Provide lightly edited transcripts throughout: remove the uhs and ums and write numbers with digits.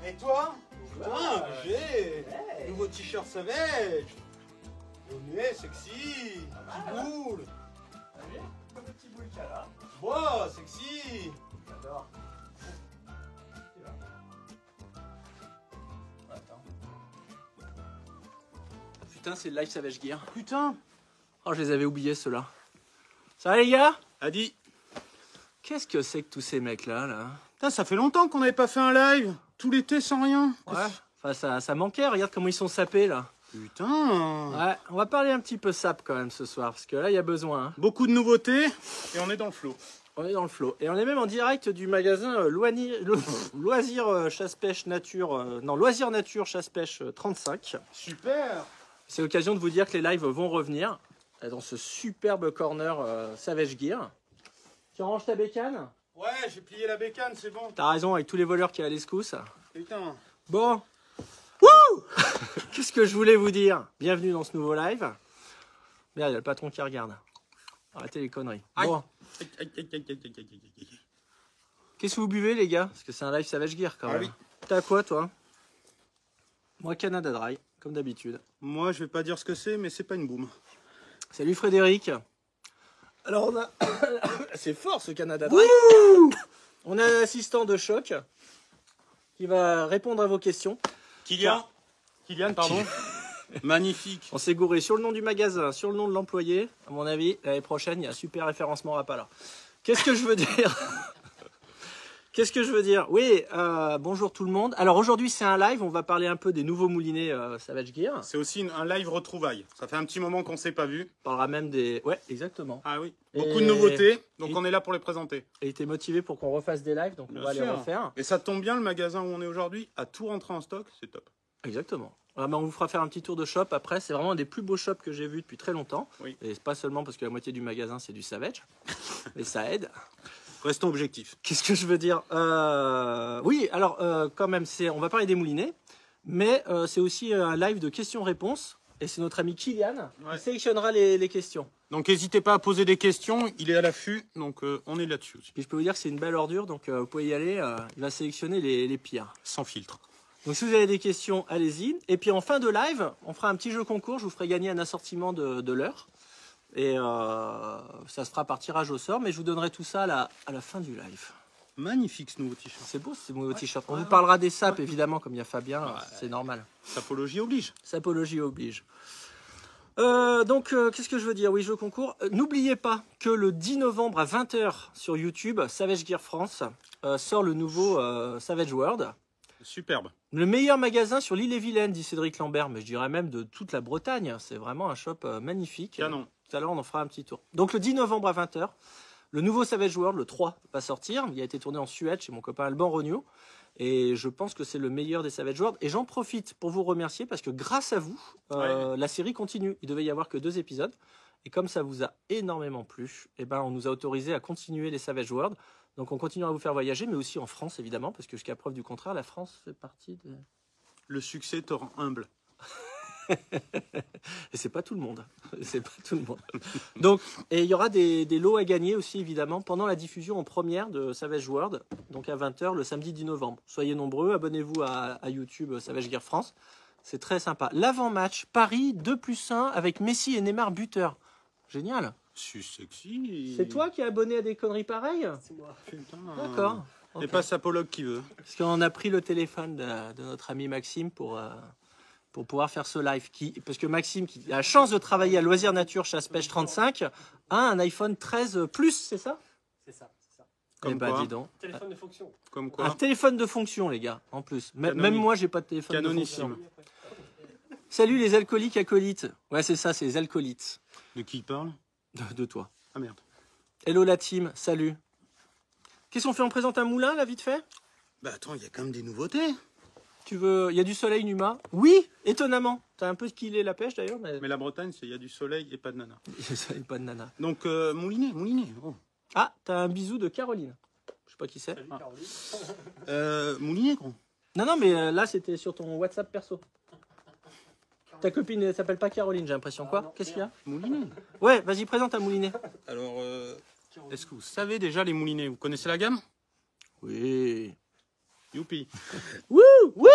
Et toi? Putain, j'ai nouveau t-shirt Savage. Bonnet, sexy. Petit boule. Comme le petit boule qu'il y a là. Wow, sexy. J'adore. Attends. Putain, c'est le live Savage Gear. Putain. Oh, je les avais oubliés, ceux-là. Ça va, les gars? Adi. Qu'est-ce que c'est que tous ces mecs-là, là? Putain, ça fait longtemps qu'on n'avait pas fait un live. Tout l'été sans rien. Ouais. Enfin, ça manquait. Regarde comment ils sont sapés, là. Putain. Ouais, on va parler un petit peu sap, quand même, ce soir. Parce que là, il y a besoin, hein. Beaucoup de nouveautés. Et on est dans le flow. On est dans le flow. Et on est même en direct du magasin Loisir Chasse-Pêche Nature... non, Loisir Nature Chasse-Pêche 35. Super. C'est l'occasion de vous dire que les lives vont revenir dans ce superbe corner Savage Gear. Tu ranges ta bécane? Ouais, j'ai plié la bécane, c'est bon. T'as raison, avec tous les voleurs qui à l'escousse. Putain. Bon. Wouh. Qu'est-ce que je voulais vous dire? Bienvenue dans ce nouveau live. Merde, il y a le patron qui regarde. Arrêtez les conneries. Bon. Qu'est-ce que vous buvez, les gars? Parce que c'est un live Savage Gear, quand même. Oui. T'as quoi, toi? Moi, Canada Dry, comme d'habitude. Moi, je vais pas dire ce que c'est, mais c'est pas une boum. Salut Frédéric. Alors on a... c'est fort ce Canada Dry. On a un assistant de choc qui va répondre à vos questions. Kylian, pardon. Magnifique. On s'est gouré sur le nom du magasin, sur le nom de l'employé. À mon avis, l'année prochaine, il y a un super référencement Rapala. Qu'est-ce que je veux dire? Qu'est-ce que je veux dire? Oui, bonjour tout le monde. Alors aujourd'hui, c'est un live. On va parler un peu des nouveaux moulinets Savage Gear. C'est aussi un live retrouvaille. Ça fait un petit moment qu'on s'est pas vu. On parlera même des... Ouais, exactement. Ah oui. Beaucoup de nouveautés. Donc Et- on est là pour les présenter. Et t'es motivé pour qu'on refasse des lives, donc on va les refaire. Et ça tombe bien, le magasin où on est aujourd'hui a tout rentré en stock. C'est top. Exactement. Ah ben, on vous fera faire un petit tour de shop après. C'est vraiment un des plus beaux shops que j'ai vu depuis très longtemps. Oui. Et c'est pas seulement parce que la moitié du magasin c'est du Savage, mais ça aide. Restons objectifs. Qu'est-ce que je veux dire? Oui, alors quand même, on va parler des moulinets, mais c'est aussi un live de questions-réponses. Et c'est notre ami Kylian Ouais. qui sélectionnera les questions. Donc n'hésitez pas à poser des questions. Il est à l'affût. Donc on est là-dessus aussi. Puis je peux vous dire que c'est une belle ordure, donc vous pouvez y aller. Il va sélectionner les pires. Sans filtre. Donc si vous avez des questions, allez-y. Et puis en fin de live, on fera un petit jeu concours. Je vous ferai gagner un assortiment de l'heure. Et ça se fera par tirage au sort. Mais je vous donnerai tout ça à la fin du live. Magnifique ce nouveau t-shirt. C'est beau ce nouveau t-shirt. On vous parlera des sapes évidemment, comme il y a Fabien. C'est normal. Sapologie oblige. Sapologie oblige. Qu'est-ce que je veux dire? Oui, jeu concours. N'oubliez pas que le 10 novembre à 20 h sur YouTube, Savage Gear France sort le nouveau Savage World. Superbe. Le meilleur magasin sur l'île-et-Vilaine, dit Cédric Lambert, mais je dirais même de toute la Bretagne. C'est vraiment un shop magnifique. Canon. Tout à l'heure, on en fera un petit tour. Donc le 10 novembre à 20 h, le nouveau Savage World, le 3, va sortir. Il a été tourné en Suède chez mon copain Alban Regnault. Et je pense que c'est le meilleur des Savage World. Et j'en profite pour vous remercier parce que grâce à vous, la série continue. Il devait y avoir que 2 épisodes. Et comme ça vous a énormément plu, eh ben, on nous a autorisé à continuer les Savage World. Donc on continue à vous faire voyager, mais aussi en France évidemment, parce que jusqu'à preuve du contraire, la France fait partie de... Le succès te rend humble. Et c'est pas tout le monde. C'est pas tout le monde. Donc, et il y aura des lots à gagner aussi évidemment pendant la diffusion en première de Savage World, donc à 20 h le samedi 10 novembre. Soyez nombreux, abonnez-vous à YouTube Savage Gear France. C'est très sympa. L'avant-match, Paris 2+1 avec Messi et Neymar buteur. Génial. C'est sexy. C'est toi qui es abonné à des conneries pareilles? C'est moi. Putain. D'accord. C'est Ok. pas Sapologue qui veut. Parce qu'on a pris le téléphone de notre ami Maxime pour pouvoir faire ce live. Parce que Maxime, qui a la chance de travailler à Loisir Nature Chasse-Pêche 35, a un iPhone 13 Plus, c'est ça? C'est ça, c'est ça. Comme Eh ben, quoi. dis donc. Téléphone de fonction. Comme Un quoi. téléphone de fonction, les gars, en plus. Même moi, j'ai pas de téléphone Canonissime. de fonction. Salut les alcooliques acolytes. Ouais, c'est ça, c'est les alcoolites. De qui il parle? De toi. Ah merde. Hello la team, salut. Qu'est-ce qu'on fait? On présente un moulin, là, vite fait? Bah attends, il y a quand même des nouveautés. Tu veux... Il y a du soleil, Numa? Oui, étonnamment. T'as un peu skillé la pêche, d'ailleurs, mais... Mais la Bretagne, c'est il y a du soleil et pas de nana. Ça pas de nana. Donc moulinet. Oh. Ah, t'as un bisou de Caroline. Je sais pas qui c'est. Salut Caroline. Moulinet, gros. Non, mais là, c'était sur ton WhatsApp perso. Ta copine, elle s'appelle pas Caroline, j'ai l'impression. Quoi? non, Qu'est-ce qu'il y a? Moulinet. Ouais, vas-y, présente un moulinet. Alors, est-ce que vous savez déjà les moulinets? Vous connaissez la gamme? Oui. Youpi. Wouh, wouh.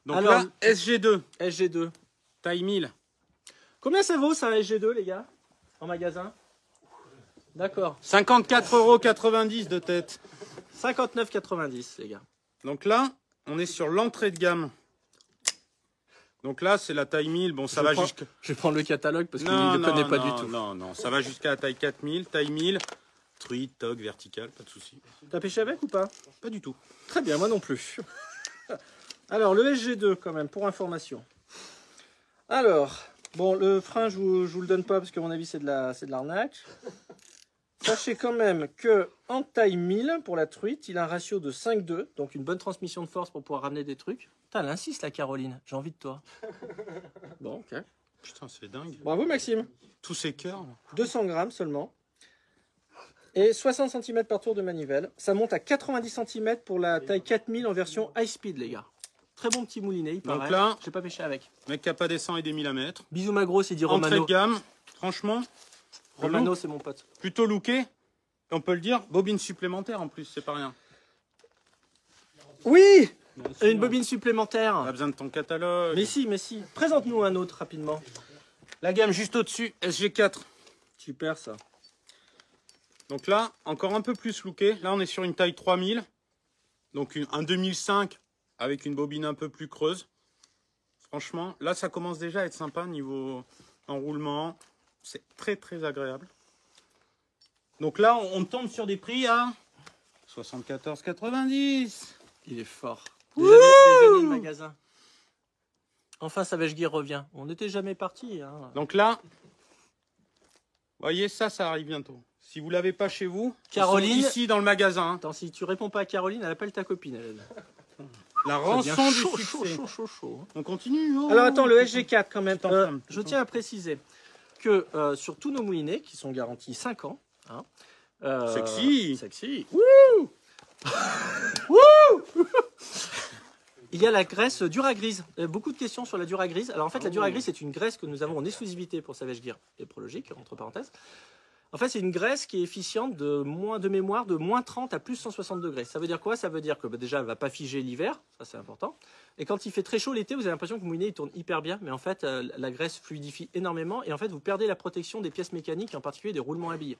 Donc Alors, là, SG2, SG2. taille 1000. Combien ça vaut, ça, un SG2, les gars? En magasin? D'accord. 54,90 € de tête. 59,90, les gars. Donc là, on est sur l'entrée de gamme. Donc là, c'est la taille 1000. Bon, ça va jusqu'à... Je vais prendre le catalogue parce qu'il ne le connaît pas du tout. Non, ça va jusqu'à la taille 4000, taille 1000. Truite, togue, verticale, pas de souci. T'as pêché avec ou pas? Pas du tout. Très bien, moi non plus. Alors, le SG2, quand même, pour information. Alors, bon, le frein, je vous le donne pas parce qu'à mon avis, c'est de l'arnaque. Sachez quand même que en taille 1000, pour la truite, il a un ratio de 5,2, donc une bonne transmission de force pour pouvoir ramener des trucs. Putain, elle insiste, la Caroline. J'ai envie de toi. Bon, ok. Putain, c'est dingue. Bravo, Maxime. Tous ces cœurs. 200 grammes seulement. Et 60 cm par tour de manivelle. Ça monte à 90 cm pour la taille 4000 en version high speed, les gars. Très bon petit moulinet, il paraît. Donc là, j'ai pas pêché avec. mec qui a pas des 100 et des 1000 à mettre. Bisous Magros, il dit Entrée Romano. de gamme, franchement, Romano, c'est mon pote. plutôt looké. On peut le dire, bobine supplémentaire en plus, c'est pas rien. Oui, Bien une sûr. bobine supplémentaire. On a besoin de ton catalogue. Mais si, mais si. Présente-nous un autre rapidement. La gamme juste au-dessus, SG4. Super ça. Donc là, encore un peu plus looké. Là, on est sur une taille 3000. Donc un 2005 avec une bobine un peu plus creuse. Franchement, là, ça commence déjà à être sympa niveau enroulement. C'est très, très agréable. Donc là, on tombe sur des prix à 74,90. Il est fort. Des années de magasin. Enfin, Savage Gear revient. On n'était jamais parti. Hein. Donc là, voyez, ça arrive bientôt. Si vous l'avez pas chez vous, Caroline, ils sont ici dans le magasin. Attends, si tu réponds pas à Caroline, elle appelle ta copine. Elle. La Ça rançon devient du chaud, succès. chaud. On continue. Oh. Alors attends, le SG4 quand même. T'enflammes, Je tiens à préciser que sur tous nos moulinets, qui sont garantis 5 ans, hein, Sexy. Wouh Wouh il y a la graisse Duragrise. Beaucoup de questions sur la Duragrise. Alors en fait, la Duragrise, c'est une graisse que nous avons en exclusivité pour Savage Gear et Prologic, entre parenthèses. En fait, c'est une graisse qui est efficiente de mémoire de moins 30 à plus 160 degrés. Ça veut dire quoi? Ça veut dire que déjà, elle ne va pas figer l'hiver, ça c'est important. Et quand il fait très chaud l'été, vous avez l'impression que le moulinet il tourne hyper bien, mais en fait, la graisse fluidifie énormément et en fait, vous perdez la protection des pièces mécaniques, en particulier des roulements à billes.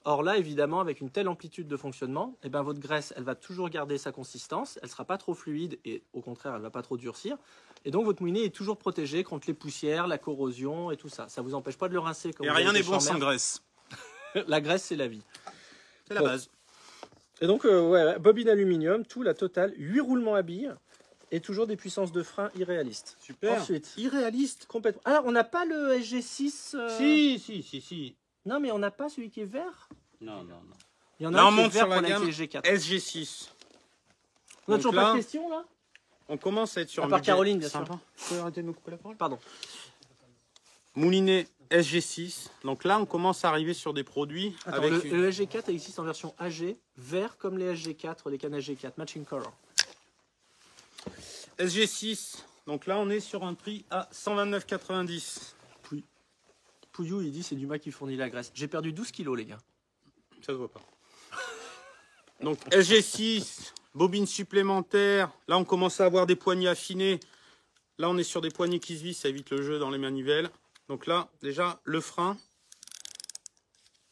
Or là, évidemment, avec une telle amplitude de fonctionnement, eh ben, votre graisse, elle va toujours garder sa consistance, elle ne sera pas trop fluide et au contraire, elle ne va pas trop durcir. Et donc, votre moulinet est toujours protégé contre les poussières, la corrosion et tout ça. Ça ne vous empêche pas de le rincer. Quand Et vous rien avez n'est des bon champs sans mer. graisse. La graisse, c'est la vie. C'est la Bon. base. Et donc, ouais, bobine aluminium, tout, la totale, 8 roulements à billes et toujours des puissances de frein irréalistes. Super. Ensuite, Irréaliste. complètement. Alors, on n'a pas le SG6 Si. Non, mais on n'a pas celui qui est vert. Non. Il y en a Là, un on qui est monte vert sur la pour la gamme G4. SG6. On n'a Donc toujours là, pas de questions, là? On commence à être sur À un part budget Caroline, bien sympa. Tu peux arrêter de me couper la parole? Pardon. Moulinet SG6. Donc là, on commence à arriver sur des produits Attends, avec le SG4 existe en version AG, vert comme les SG4, les cannes SG4, matching color. SG6. Donc là, on est sur un prix à 129,90. Pouillou, il dit c'est Dumas qui fournit la graisse. J'ai perdu 12 kilos, les gars. Ça se voit pas. Donc SG6, bobine supplémentaire. Là, on commence à avoir des poignées affinées. Là, on est sur des poignées qui se vissent, ça évite le jeu dans les manivelles. Donc là, déjà, le frein.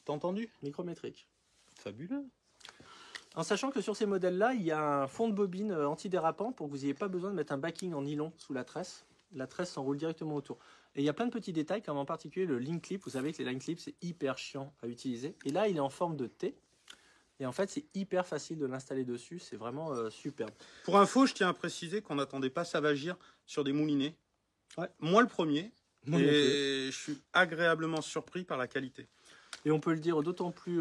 T'as entendu? Micrométrique. Fabuleux. En sachant que sur ces modèles-là, il y a un fond de bobine antidérapant pour que vous n'ayez pas besoin de mettre un backing en nylon sous la tresse. La tresse s'enroule directement autour. Et il y a plein de petits détails, comme en particulier le link clip. Vous savez que les link clips, c'est hyper chiant à utiliser. Et là, il est en forme de T. Et en fait, c'est hyper facile de l'installer dessus. C'est vraiment superbe. Pour info, je tiens à préciser qu'on n'attendait pas Savage Gear sur des moulinets. Ouais. Moi, le premier. Moi non Et je suis agréablement surpris par la qualité. Et on peut le dire d'autant plus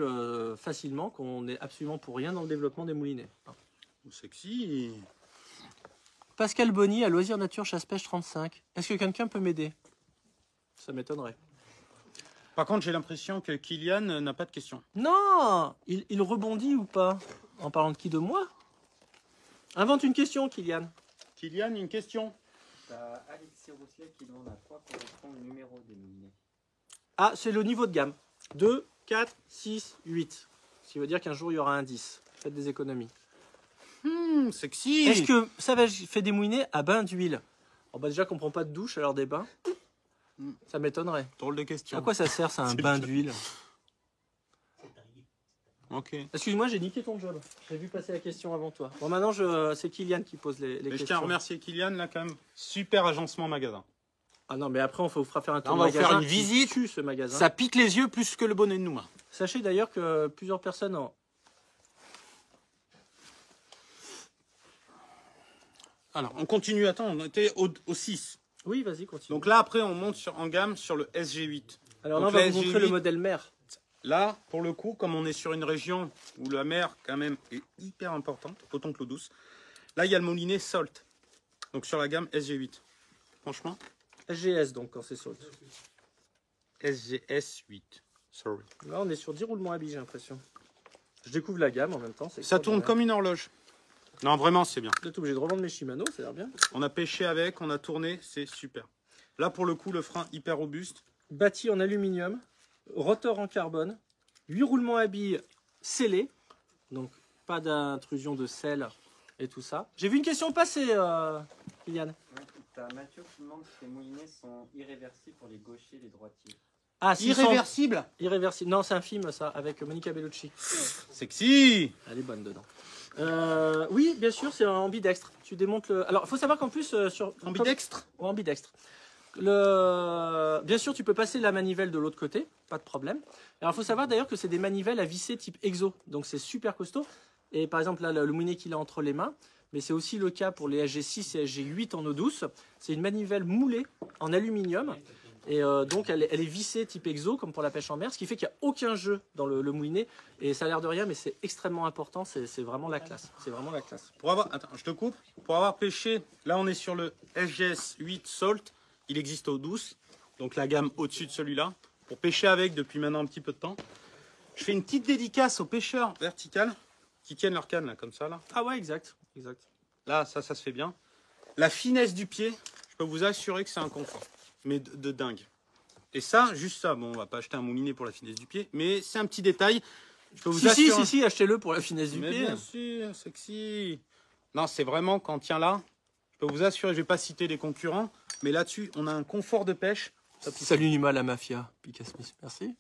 facilement qu'on n'est absolument pour rien dans le développement des moulinets. Sexy. Pascal Bonny à Loisirs Nature Chasse-Pêche 35. Est-ce que quelqu'un peut m'aider? Ça m'étonnerait. Par contre, j'ai l'impression que Kylian n'a pas de questions. Non, il rebondit ou pas? En parlant de qui? De moi? Invente une question, Kylian. Kylian, une question. T'as Alexis Rousselet qui demande à quoi correspond le numéro des moulinets. Ah, c'est le niveau de gamme. 2, 4, 6, 8. Ce qui veut dire qu'un jour, il y aura un 10. faites des économies. Sexy. Est-ce que Savage fait des moulinets à bain d'huile? Oh bah déjà qu'on prend pas de douche à l'heure des bains. Ça m'étonnerait. Drôle de question. À quoi ça sert, ça, un bain d'huile? Ok. Excuse-moi, j'ai niqué ton job. J'ai vu passer la question avant toi. Bon, maintenant, c'est Kylian qui pose les Et je questions. tiens à remercier Kylian, là, quand même. Super agencement magasin. Ah non, mais après, on vous fera faire un tour on de va vous magasin faire une qui visite. tue, ce magasin. Ça pique les yeux plus que le bonnet de Nouma. Sachez d'ailleurs que plusieurs personnes en... Alors, on continue. Attends, on était au 6. Oui, vas-y, continue. Donc là, après, on monte en gamme sur le SG8. Alors donc là, on va la vous montrer SG8. le modèle mère. Là, pour le coup, comme on est sur une région où la mer, quand même, est hyper importante, autant que l'eau douce, là, il y a le moulinet Salt. Donc sur la gamme SG8. Franchement, SGS, donc, quand c'est salt. SGS8. Sorry. Là, on est sur 10 roulements à billes, j'ai l'impression. Je découvre la gamme en même temps. Ça tourne comme une horloge. Non, vraiment, c'est bien. Vous êtes obligé de revendre mes Shimano, ça a l'air bien. On a pêché avec, on a tourné, c'est super. Là, pour le coup, le frein hyper robuste. Bâti en aluminium, rotor en carbone, 8 roulements à billes scellés, donc pas d'intrusion de sel et tout ça. J'ai vu une question passer, Kylian. Ouais, t'as Mathieu qui demande si les moulinets sont irréversibles pour les gauchers et les droitiers. Ah, si Irréversible. Irréversible. Non, c'est un film, ça, avec Monica Bellucci. Sexy. Elle est bonne dedans. Oui, bien sûr, c'est un ambidextre. Tu démontes le... Alors, il faut savoir qu'en plus... sur Ambidextre. Ouais, ambidextre. Bien sûr, tu peux passer la manivelle de l'autre côté, pas de problème. Alors, il faut savoir d'ailleurs que c'est des manivelles à visser type exo, donc c'est super costaud. Et par exemple, là, le moulinet qu'il a entre les mains, mais c'est aussi le cas pour les SG6 et SG8 en eau douce. C'est une manivelle moulée en aluminium. Et donc, elle est vissée type exo, comme pour la pêche en mer, ce qui fait qu'il n'y a aucun jeu dans le moulinet. Et ça a l'air de rien, mais c'est extrêmement important. C'est vraiment la classe. C'est vraiment la classe. Attends, je te coupe. Pour avoir pêché, là, on est sur le SGS8 Salt. Il existe eau douce, donc la gamme au-dessus de celui-là. Pour pêcher avec depuis maintenant un petit peu de temps. Je fais une petite dédicace aux pêcheurs verticales qui tiennent leur canne, là, comme ça, là. Ah ouais, exact. Là, ça se fait bien. La finesse du pied, je peux vous assurer que c'est un confort. Mais de dingue. Et ça, juste ça, bon, on va pas acheter un moulinet pour la finesse du pied, mais c'est un petit détail. Je peux vous assurer... Si, achetez-le pour la finesse du Mais pied. bien sûr, sexy. Non, c'est vraiment quand tient là, je peux vous assurer, je vais pas citer des concurrents, mais là-dessus, on a un confort de pêche. Salut Numa la mafia, Pika Smith, merci.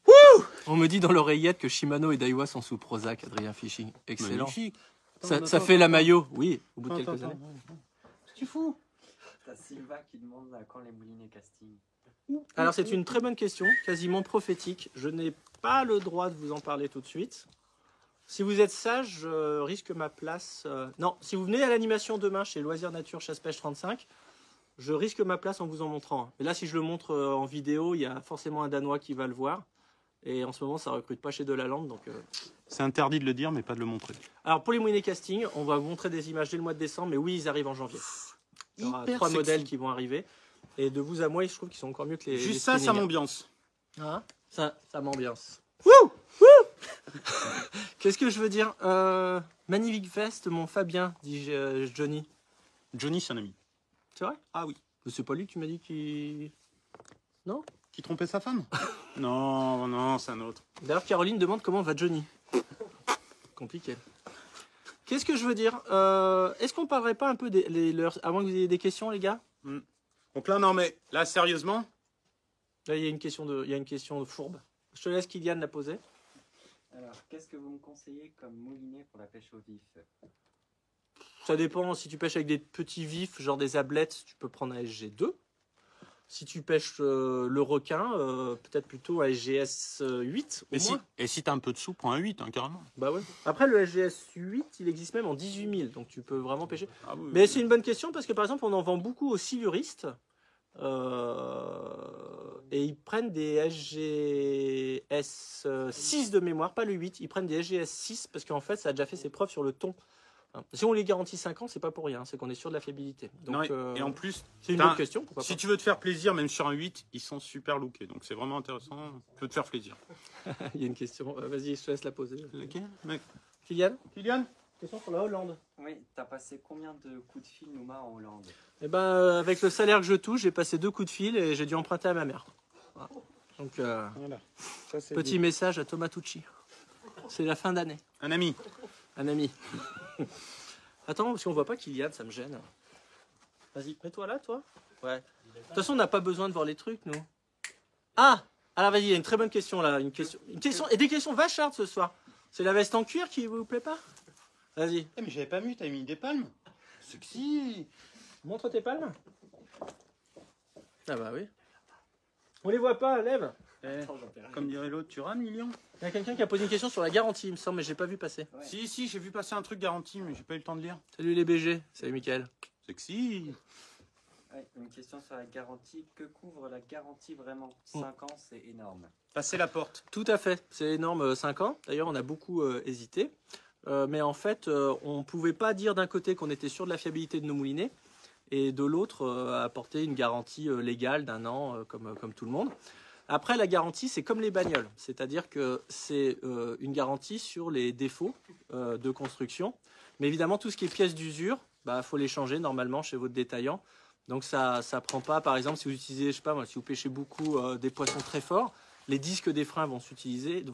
Wouh! On me dit dans l'oreillette que Shimano et Daiwa sont sous Prozac, Adrien Fishing. Excellent. Magnifique. Ça fait la maillot, oui, au bout de quelques années. Tu fous? T'as Silva qui demande quand les moulinets casting. Alors c'est une très bonne question, quasiment prophétique. Je n'ai pas le droit de vous en parler tout de suite. Si vous êtes sage, je risque ma place. Non, si vous venez à l'animation demain chez Loisirs Nature Chasse-Pêche 35, je risque ma place en vous en montrant. Mais là, si je le montre en vidéo, il y a forcément un Danois qui va le voir. Et en ce moment, ça recrute pas chez Delalande. Donc, C'est interdit de le dire, mais pas de le montrer. Alors pour les moulinets casting, on va vous montrer des images dès le mois de décembre, mais oui, ils arrivent en janvier. Il y aura Hyper 3 sexy. modèles qui vont arriver. Et de vous à moi, je trouve qu'ils sont encore mieux que les. Juste les ça, ça spinning. m'ambiance. Hein, ça m'ambiance. Qu'est-ce que je veux dire Magnifique veste, mon Fabien, dit Johnny. Johnny, c'est un ami. C'est vrai? Ah oui. Mais c'est pas lui que tu m'as dit qu'il... Non? Qui trompait sa femme? Non, c'est un autre. D'ailleurs, Caroline demande comment va Johnny. Compliqué. Qu'est-ce que je veux dire Est-ce qu'on parlerait pas un peu des leurs... À moins que vous ayez des questions, les gars? Donc là, non, mais là, sérieusement, Là, il y a une question de fourbe. Je te laisse Kylian la poser. Alors, qu'est-ce que vous me conseillez comme moulinet pour la pêche au vif? Ça dépend. Si tu pêches avec des petits vifs, genre des ablettes, tu peux prendre un SG2. Si tu pêches le requin, peut-être plutôt un SGS 8 au moins. et si t'as un peu de sous, prends un 8, hein, carrément. Bah ouais. Après, le SGS 8, il existe même en 18 000, donc tu peux vraiment pêcher. Ah oui, Mais c'est une bonne question parce que par exemple, on en vend beaucoup aux siluristes. Et ils prennent des SGS 6 de mémoire, pas le 8. Ils prennent des SGS 6 parce qu'en fait, ça a déjà fait ses preuves sur le thon. Si on les garantit 5 ans, c'est pas pour rien, c'est qu'on est sûr de la fiabilité. Donc, non, et en plus, c'est une bonne question. Pourquoi si pas. tu veux te faire plaisir, même sur un 8, ils sont super lookés. Donc c'est vraiment intéressant. Tu peux te faire plaisir. Il y a une question. Vas-y, je te laisse la poser. Lequel, mec? Kylian, Kylian? question sur la Hollande. Oui, t'as passé combien de coups de fil, Nouma, en Hollande? Eh ben, avec le salaire que je touche, j'ai passé 2 coups de fil et j'ai dû emprunter à ma mère. Voilà. Donc, Voilà. Ça, c'est petit message à Thomas Tucci. C'est la fin d'année. Un ami. Un ami. Attends, parce qu'on voit pas Kylian, ça me gêne. Vas-y, mets-toi là, toi. Ouais. De toute façon, on n'a pas besoin de voir les trucs, nous. Ah! Alors vas-y, il y a une très bonne question là. Une question et des questions vachardes ce soir. C'est la veste en cuir qui vous plaît pas? Vas-y. Eh, mais j'avais pas vu, t'as mis des palmes. Sexy. Montre tes palmes. Ah bah oui. On les voit pas, lève. Eh, comme dirait l'autre, tu rames, Lilian? Il y a quelqu'un qui a posé une question sur la garantie, il me semble, mais j'ai pas vu passer. Ouais. Si, j'ai vu passer un truc garanti, mais j'ai pas eu le temps de lire. Salut les BG, salut Mickaël. Sexy. Ouais, une question sur la garantie. Que couvre la garantie vraiment? 5 ans, c'est énorme. Passer la porte. Tout à fait, c'est énorme, 5 ans. D'ailleurs, on a beaucoup hésité. Mais en fait, on ne pouvait pas dire d'un côté qu'on était sûr de la fiabilité de nos moulinets et de l'autre apporter une garantie légale d'1 an comme tout le monde. Après, la garantie, c'est comme les bagnoles, c'est-à-dire que c'est une garantie sur les défauts de construction. Mais évidemment, tout ce qui est pièces d'usure, bah, faut les changer normalement chez votre détaillant. Donc ça prend pas, par exemple, si vous utilisez, je sais pas moi, si vous pêchez beaucoup des poissons très forts, les disques des freins vont s'user,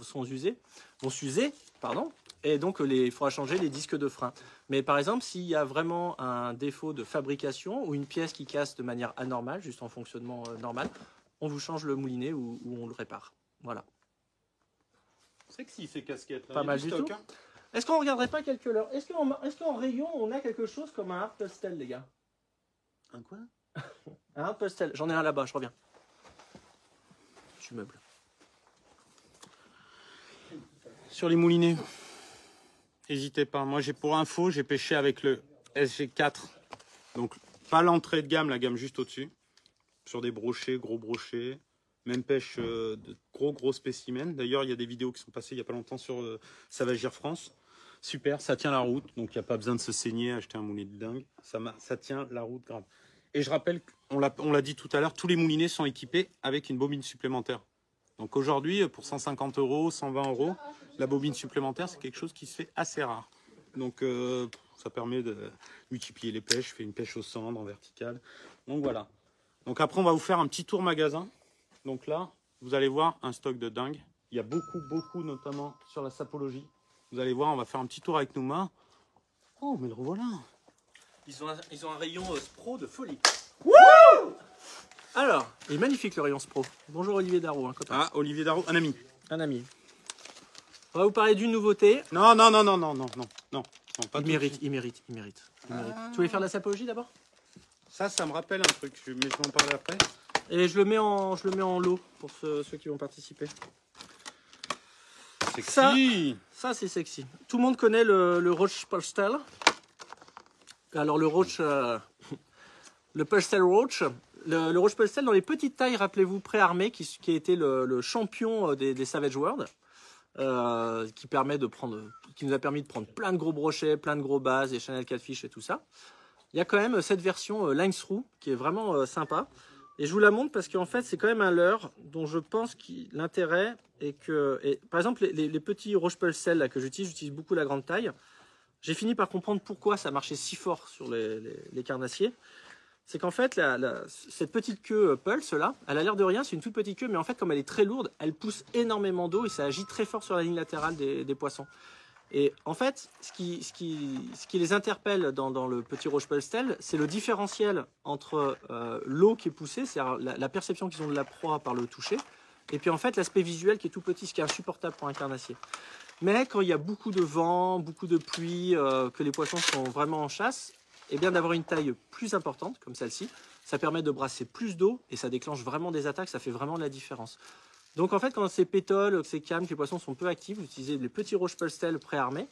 pardon, et donc il faudra changer les disques de frein. Mais par exemple, s'il y a vraiment un défaut de fabrication ou une pièce qui casse de manière anormale, juste en fonctionnement normal, on vous change le moulinet ou on le répare. Voilà. Sexy ces casquettes là. Pas mal du tout. Hein. Est-ce qu'on regarderait pas quelques heures? Est-ce qu'en rayon, on a quelque chose comme un Art Pastel, les gars? Un quoi? Un Art Pastel. J'en ai un là-bas, je reviens. Tu meubles. Sur les moulinets. N'hésitez pas. Moi, pour info, j'ai pêché avec le SG4. Donc, pas l'entrée de gamme, la gamme juste au-dessus. Sur des brochets, gros brochets. Même pêche de gros spécimens. D'ailleurs, il y a des vidéos qui sont passées il n'y a pas longtemps sur Savagir France. Super, ça tient la route. Donc, il n'y a pas besoin de se saigner, acheter un moulinet de dingue. Ça tient la route grave. Et je rappelle, on l'a dit tout à l'heure, tous les moulinets sont équipés avec une bobine supplémentaire. Donc aujourd'hui, pour 150 €, 120 €, la bobine supplémentaire, c'est quelque chose qui se fait assez rare. Donc ça permet de multiplier les pêches, fait une pêche au cendre, en verticale. Donc voilà. Donc après, on va vous faire un petit tour magasin. Donc là, vous allez voir un stock de dingue. Il y a beaucoup, notamment sur la sapologie. Vous allez voir, on va faire un petit tour avec nos mains. Oh, mais le revoilà. Ils ont un rayon Spro de folie. Alors, il est magnifique le rayon Spro. Bonjour Olivier Darro, un copain. Ah, Olivier Darro, un ami. Un ami. On va vous parler d'une nouveauté. Non, pas Il tout mérite, de suite. il mérite. Tu voulais faire de la sapologie d'abord? Ça me rappelle un truc, mais je vais en parler après. Et je le mets en lot pour ceux qui vont participer. Sexy. Ça c'est sexy. Tout le monde connaît le Roach Pastel. Alors le Roach, le Pastel Roach, le Roach Pastel dans les petites tailles, rappelez-vous, préarmé, qui a été le champion des Savage World, qui nous a permis de prendre plein de gros brochets, plein de gros bases, et Chanel Catfish et tout ça. Il y a quand même cette version Line Through qui est vraiment sympa. Et je vous la montre parce qu'en fait, c'est quand même un leurre dont je pense que l'intérêt est que... par exemple, les petits Roach Pastel là, que j'utilise beaucoup la grande taille. J'ai fini par comprendre pourquoi ça marchait si fort sur les carnassiers. C'est qu'en fait, cette petite queue Pulse là, elle a l'air de rien, c'est une toute petite queue, mais en fait, comme elle est très lourde, elle pousse énormément d'eau et ça agit très fort sur la ligne latérale des poissons. Et en fait, ce qui les interpelle dans le petit Roach Pastel, c'est le différentiel entre l'eau qui est poussée, c'est-à-dire la perception qu'ils ont de la proie par le toucher, et puis en fait l'aspect visuel qui est tout petit, ce qui est insupportable pour un carnassier. Mais quand il y a beaucoup de vent, beaucoup de pluie, que les poissons sont vraiment en chasse, et bien d'avoir une taille plus importante, comme celle-ci, ça permet de brasser plus d'eau et ça déclenche vraiment des attaques, ça fait vraiment la différence. Donc en fait, quand c'est pétole, que c'est calme, que les poissons sont peu actifs, vous utilisez les petits Roach Pastel préarmés.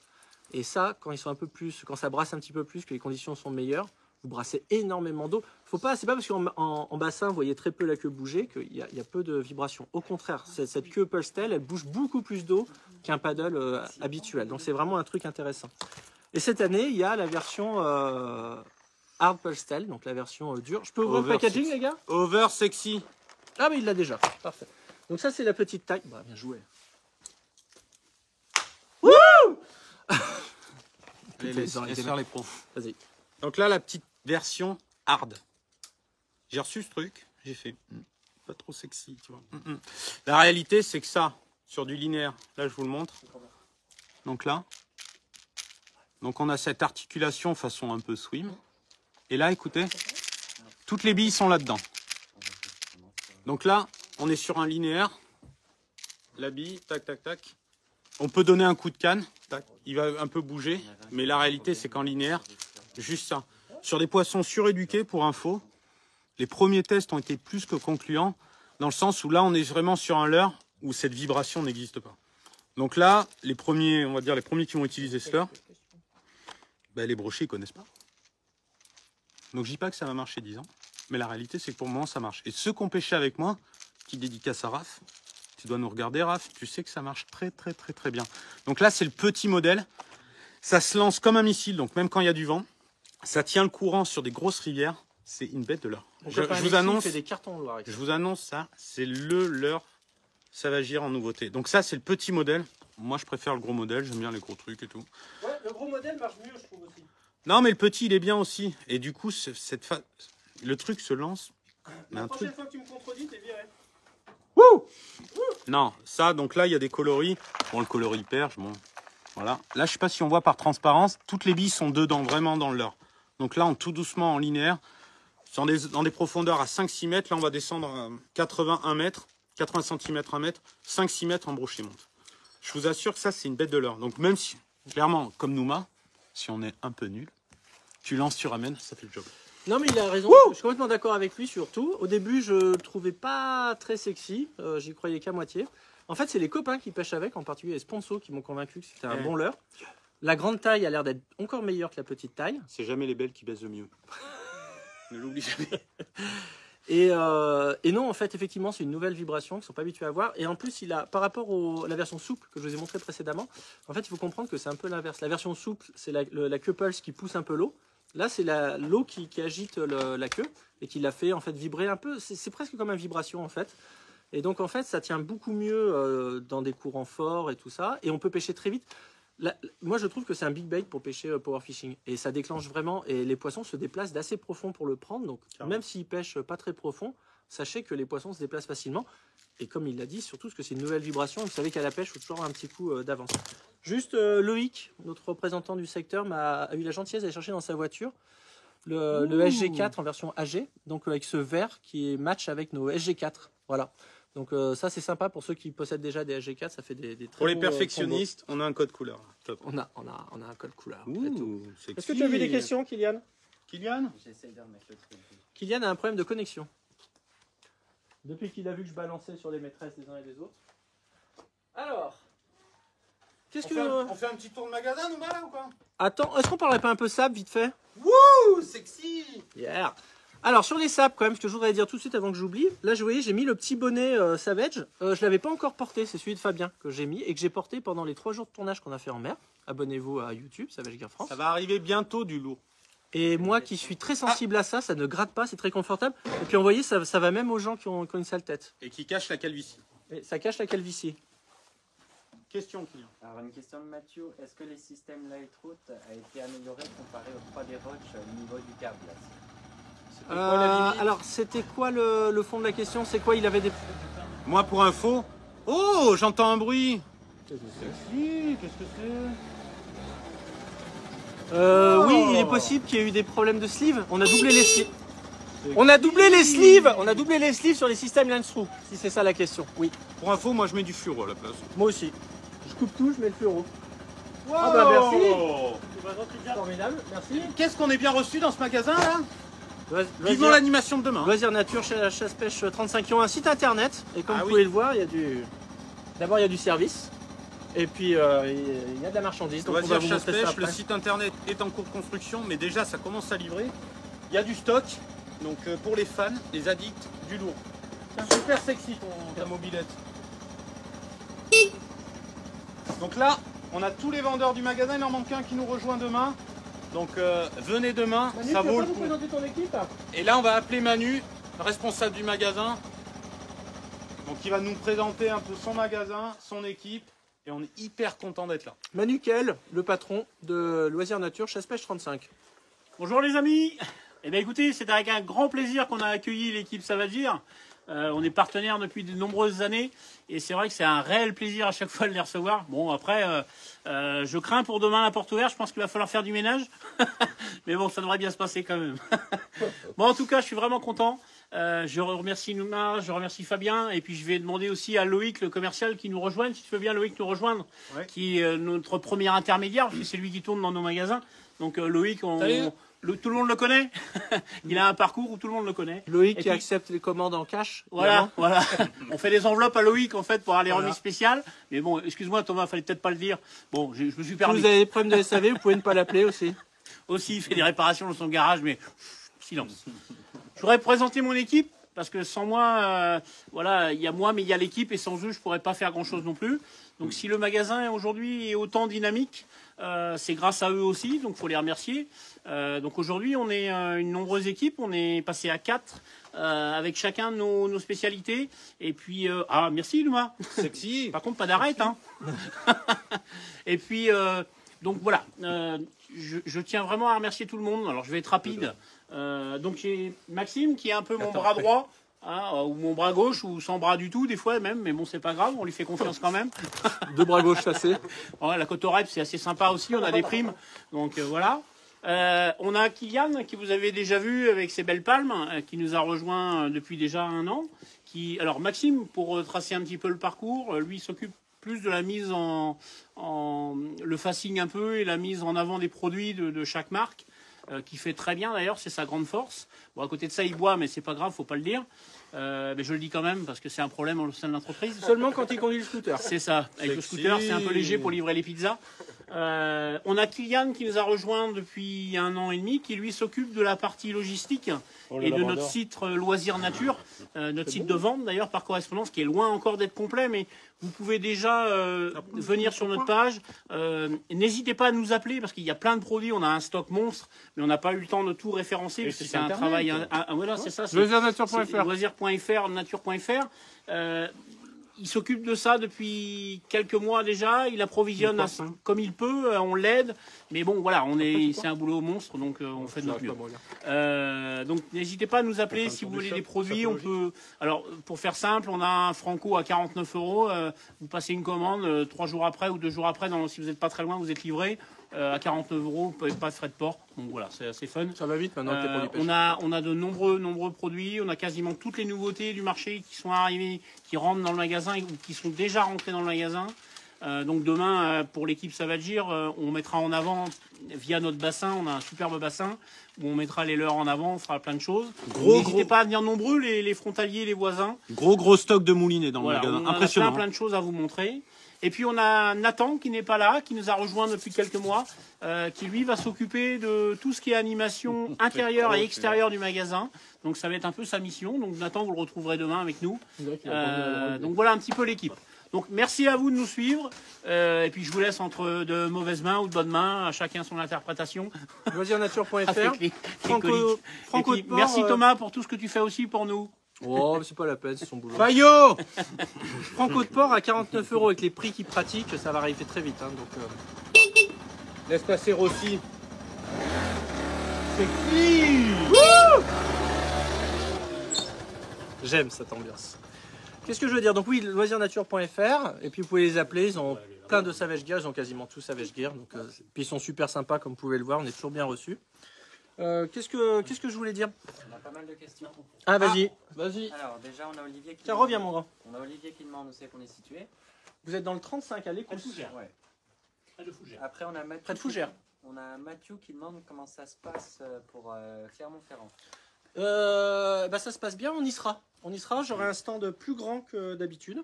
Et ça, quand ça brasse un petit peu plus, que les conditions sont meilleures, vous brassez énormément d'eau. C'est pas parce qu'en bassin, vous voyez très peu la queue bouger qu'il y a peu de vibrations. Au contraire, cette queue Pastel, elle bouge beaucoup plus d'eau qu'un paddle habituel. Donc c'est vraiment un truc intéressant. Et cette année, il y a la version Hard Pastel, donc la version dure. Je peux ouvrir le packaging, les gars? Over sexy. Ah, mais il l'a déjà. Parfait. Donc ça, c'est la petite taille. Bah, bien joué. Wouh! Laisse faire les pros. Vas-y. Donc là, la petite version hard. J'ai reçu ce truc, j'ai fait pas trop sexy, tu vois. La réalité, c'est que ça, sur du linéaire, là, je vous le montre. Donc là. Donc on a cette articulation façon un peu swim. Et là, écoutez, toutes les billes sont là-dedans. Donc là, on est sur un linéaire. La bille, tac, tac, tac. On peut donner un coup de canne. Tac, il va un peu bouger. Mais la réalité, c'est qu'en linéaire, juste ça. Sur des poissons suréduqués, pour info, les premiers tests ont été plus que concluants, dans le sens où là, on est vraiment sur un leurre où cette vibration n'existe pas. Donc là, les premiers, on va dire les premiers qui vont utiliser ce leurre, ben, les brochés, ils connaissent pas. Donc je dis pas que ça va marcher 10 ans, mais la réalité, c'est que pour le moment, ça marche. Et ceux qui ont pêché avec moi, qui dédicacent à Raph, tu dois nous regarder, Raph, tu sais que ça marche très, très, très, très bien. Donc là, c'est le petit modèle. Ça se lance comme un missile, donc même quand il y a du vent, ça tient le courant sur des grosses rivières. C'est une bête de leurre. Je vous annonce ça, c'est le leurre Savagir en nouveauté. Donc ça, c'est le petit modèle. Moi, je préfère le gros modèle, j'aime bien les gros trucs et tout. Ouais, le gros modèle marche mieux, je trouve aussi. Non, mais le petit, il est bien aussi. Et du coup, le truc se lance. La prochaine fois que tu me contredis, t'es viré. Wouh! Non, ça, donc là, il y a des coloris. Bon, le coloris perche, bon. Voilà. Là, je sais pas si on voit par transparence, toutes les billes sont dedans, vraiment dans le leurre. Donc là, tout doucement en linéaire, dans des profondeurs à 5-6 mètres. Là, on va descendre à 81 mètres, 80 cm 1 mètre, 5-6 mètres en brochet monte. Je vous assure que ça, c'est une bête de leurre. Donc même si, clairement, comme Nouma, si on est un peu nul, tu lances, tu ramènes, ça fait le job. Non, mais il a raison. Je suis complètement d'accord avec lui, surtout. Au début, je le trouvais pas très sexy. J'y croyais qu'à moitié. En fait, c'est les copains qui pêchent avec, en particulier les sponsors, qui m'ont convaincu que c'était un bon leurre. La grande taille a l'air d'être encore meilleure que la petite taille. C'est jamais les belles qui baissent le mieux. Ne l'oublie jamais. Et non, en fait, effectivement, c'est une nouvelle vibration qu'ils ne sont pas habitués à voir. Et en plus, par rapport à la version souple que je vous ai montré précédemment, en fait, il faut comprendre que c'est un peu l'inverse. La version souple, c'est la queue pulse qui pousse un peu l'eau. Là, c'est l'eau qui agite la queue et qui la fait en fait vibrer un peu. C'est presque comme une vibration en fait. Et donc en fait, ça tient beaucoup mieux dans des courants forts et tout ça. Et on peut pêcher très vite. Moi, je trouve que c'est un big bait pour pêcher power fishing. Et ça déclenche vraiment. Et les poissons se déplacent d'assez profond pour le prendre. Donc même s'ils pêchent pas très profond, sachez que les poissons se déplacent facilement. Et comme il l'a dit, surtout parce que c'est une nouvelle vibration. Vous savez qu'à la pêche, il faut toujours un petit coup d'avance. Juste Loïc, notre représentant du secteur, a eu la gentillesse d'aller chercher dans sa voiture le SG4 en version AG, donc avec ce vert qui est match avec nos SG4. Voilà. Donc ça c'est sympa pour ceux qui possèdent déjà des SG4, ça fait des très pour les beaux, perfectionnistes, on a un code couleur. Top. On a un code couleur. Est-ce que tu as vu des questions, Kylian? J'essaie de remettre le truc. Kylian a un problème de connexion. Depuis qu'il a vu que je balançais sur les maîtresses des uns et des autres. Alors, on fait un petit tour de magasin, nous, là, ou quoi? Attends, est-ce qu'on parlerait pas un peu sable, vite fait? Wouh, sexy! Yeah! Alors, sur les sapes, quand même, ce que je voudrais dire tout de suite avant que j'oublie, là, vous voyez, j'ai mis le petit bonnet Savage. Je ne l'avais pas encore porté, c'est celui de Fabien que j'ai mis et que j'ai porté pendant les 3 jours de tournage qu'on a fait en mer. Abonnez-vous à YouTube, Savage Gear France. Ça va arriver bientôt du lourd. Et moi qui suis très sensible à ça, ça ne gratte pas, c'est très confortable. Et puis, vous voyez, ça va même aux gens qui ont une sale tête. Et qui cache la calvitie. Et ça cache la calvitie. Question, Kylian. Alors, une question de Mathieu. Est-ce que les systèmes Lightroot a été amélioré comparé au 3D Roach au niveau du câble? Alors, c'était quoi le fond de la question? C'est quoi? Il avait des... Moi, pour info... Oh, j'entends un bruit. Qu'est-ce que c'est? Oui, il est possible qu'il y ait eu des problèmes de sleeve. On a doublé les sleeves. On a doublé les sleeves sur les systèmes Lightroot, si c'est ça la question. Oui. Pour info, moi, je mets du fluoro à la place. Moi aussi. Je coupe tout, je mets le fluoro. Wow. Ah bah merci. Formidable, merci. Qu'est-ce qu'on est bien reçu dans ce magasin là? Vivement Loisir, l'animation de demain. Loisir Nature, Chasse-Pêche 35 qui ont un site internet. Et comme vous pouvez le voir, il y a du... D'abord il y a du service. Et puis il y a de la marchandise. Donc Loisir on va vous montrer ça Chasse-Pêche, après. le site internet est en cours de construction, mais déjà ça commence à livrer. Il y a du stock, donc pour les fans, les addicts du lourd. Super sexy ta mobilette. Donc là, on a tous les vendeurs du magasin, il en manque un qui nous rejoint demain. Donc venez demain, Manu, ça tu vaut vas le pas nous coup. présenter ton équipe? Et là, on va appeler Manu, responsable du magasin. Donc il va nous présenter un peu son magasin, son équipe. Et on est hyper content d'être là. Manu Kell, le patron de Loisir Nature, Chasse-Pêche 35. Bonjour les amis. Eh bien écoutez, c'est avec un grand plaisir qu'on a accueilli l'équipe Savagir. On est partenaires depuis de nombreuses années et c'est vrai que c'est un réel plaisir à chaque fois de les recevoir. Bon, après, je crains pour demain la porte ouverte. Je pense qu'il va falloir faire du ménage. Mais bon, ça devrait bien se passer quand même. Bon, en tout cas, je suis vraiment content. Je remercie Nouma, je remercie Fabien et puis je vais demander aussi à Loïc, le commercial, qui nous rejoigne. Si tu veux bien, Loïc, nous rejoindre, Ouais. qui est notre premier intermédiaire, parce que c'est lui qui tourne dans nos magasins. Donc Loïc, tout le monde le connaît. Il a un parcours où tout le monde le connaît. Loïc Et qui puis- accepte les commandes en cash. Voilà, voilà. On fait des enveloppes à Loïc en fait pour aller Voilà. remises spéciales. Mais bon, excuse-moi Thomas, fallait peut-être pas le dire. Bon, je me suis Si permis. vous avez des problèmes de SAV, vous pouvez ne pas l'appeler aussi. Aussi, il fait des réparations dans son garage, mais silence. Je voudrais présenter mon équipe, parce que sans moi, voilà, il y a moi, mais il y a l'équipe, et sans eux, je pourrais pas faire grand-chose non plus. Donc si le magasin aujourd'hui est autant dynamique, c'est grâce à eux aussi, donc il faut les remercier. Donc aujourd'hui, on est une nombreuse équipe, on est passé à 4, avec chacun nos spécialités. Et puis, merci Luma. Sexy. Par contre, pas d'arrêt, hein. Et puis, donc voilà, je tiens vraiment à remercier tout le monde. Alors, je vais être rapide. Donc, j'ai Maxime qui est un peu mon bras droit, hein, ou mon bras gauche, ou sans bras du tout, des fois même. Mais bon, c'est pas grave, on lui fait confiance quand même. 2 bras gauche chassés. Ouais, la Cotorep, c'est assez sympa aussi, on a des primes. Donc, voilà. On a Kylian, qui vous avez déjà vu avec ses belles palmes, qui nous a rejoint depuis déjà 1 an. Alors, Maxime, pour tracer un petit peu le parcours, lui s'occupe plus de la mise le facing un peu et la mise en avant des produits de chaque marque, qui fait très bien d'ailleurs, c'est sa grande force. Bon, à côté de ça, il boit, mais c'est pas grave, faut pas le dire. Mais je le dis quand même parce que c'est un problème au sein de l'entreprise. Seulement quand il conduit le scooter. C'est ça. Avec le Sexy. scooter, c'est un peu léger pour livrer les pizzas. On a Kylian qui nous a rejoint depuis 1 an et demi, qui lui s'occupe de la partie logistique et de notre site Loisirs Nature, notre site de vente d'ailleurs par correspondance, qui est loin encore d'être complet, mais vous pouvez déjà venir sur notre page. N'hésitez pas à nous appeler parce qu'il y a plein de produits, on a un stock monstre, mais on n'a pas eu le temps de tout référencer parce que site c'est un internet. travail. Voilà, c'est ça. c'est- Loisirsnature.fr. Loisirs.fr, nature.fr. Il s'occupe de ça depuis quelques mois déjà. Il approvisionne comme il peut. On l'aide. Mais bon, voilà, c'est un boulot monstre, donc on fait de notre mieux. Donc n'hésitez pas à nous appeler si vous voulez des produits. On peut. Alors pour faire simple, on a un Franco à 49 €. Vous passez une commande 3 jours après ou 2 jours après. Si vous n'êtes pas très loin, vous êtes livré. À 49 €, pas de frais de port. Donc voilà, c'est assez fun. Ça va vite maintenant que les produits pêchent. On a de nombreux produits. On a quasiment toutes les nouveautés du marché qui sont arrivées, qui rentrent dans le magasin ou qui sont déjà rentrées dans le magasin. Donc demain, pour l'équipe Savagir, on mettra en avant via notre bassin. On a un superbe bassin où on mettra les leurs en avant. On fera plein de choses. N'hésitez pas à venir nombreux, les frontaliers, les voisins. Gros stock de moulinets dans Voilà, le magasin. on a Impressionnant. plein de choses à vous montrer. Et puis on a Nathan qui n'est pas là, qui nous a rejoint depuis quelques mois, qui lui va s'occuper de tout ce qui est animation intérieure et extérieure du magasin. Donc ça va être un peu sa mission. Donc Nathan, vous le retrouverez demain avec nous. Donc voilà un petit peu l'équipe. Donc merci à vous de nous suivre. Et puis je vous laisse entre de mauvaises mains ou de bonnes mains, à chacun son interprétation. Loisirsnature.fr. Avec les Franco- coliques. Franco Et puis, de Port, merci Thomas pour tout ce que tu fais aussi pour nous. Oh, c'est pas la peine, c'est son boulot. Fayot. Franco de Port à 49 € avec les prix qu'il pratique, ça va arriver très vite. Hein, donc, Laisse passer Rossi. j'aime cette ambiance. Qu'est-ce que je veux dire? Donc oui, loisirsnature.fr, et puis vous pouvez les appeler, ils ont plein de Savage Gear, ils ont quasiment tous Savage Gear, donc, puis ils sont super sympas comme vous pouvez le voir, on est toujours bien reçus. Qu'est-ce que je voulais dire? On a pas mal de questions. Ah, vas-y. Vas-y. Alors, déjà, on a Olivier qui. Tiens, reviens mon grand. On a Olivier qui demande où c'est qu'on est situé. Vous êtes dans le 35 à l'écoute. Ouais. Après, on a Mathieu. Près de Fougères. On a Mathieu qui demande comment ça se passe pour Clermont-Ferrand. Ça se passe bien, on y sera. On y sera, j'aurai un stand plus grand que d'habitude.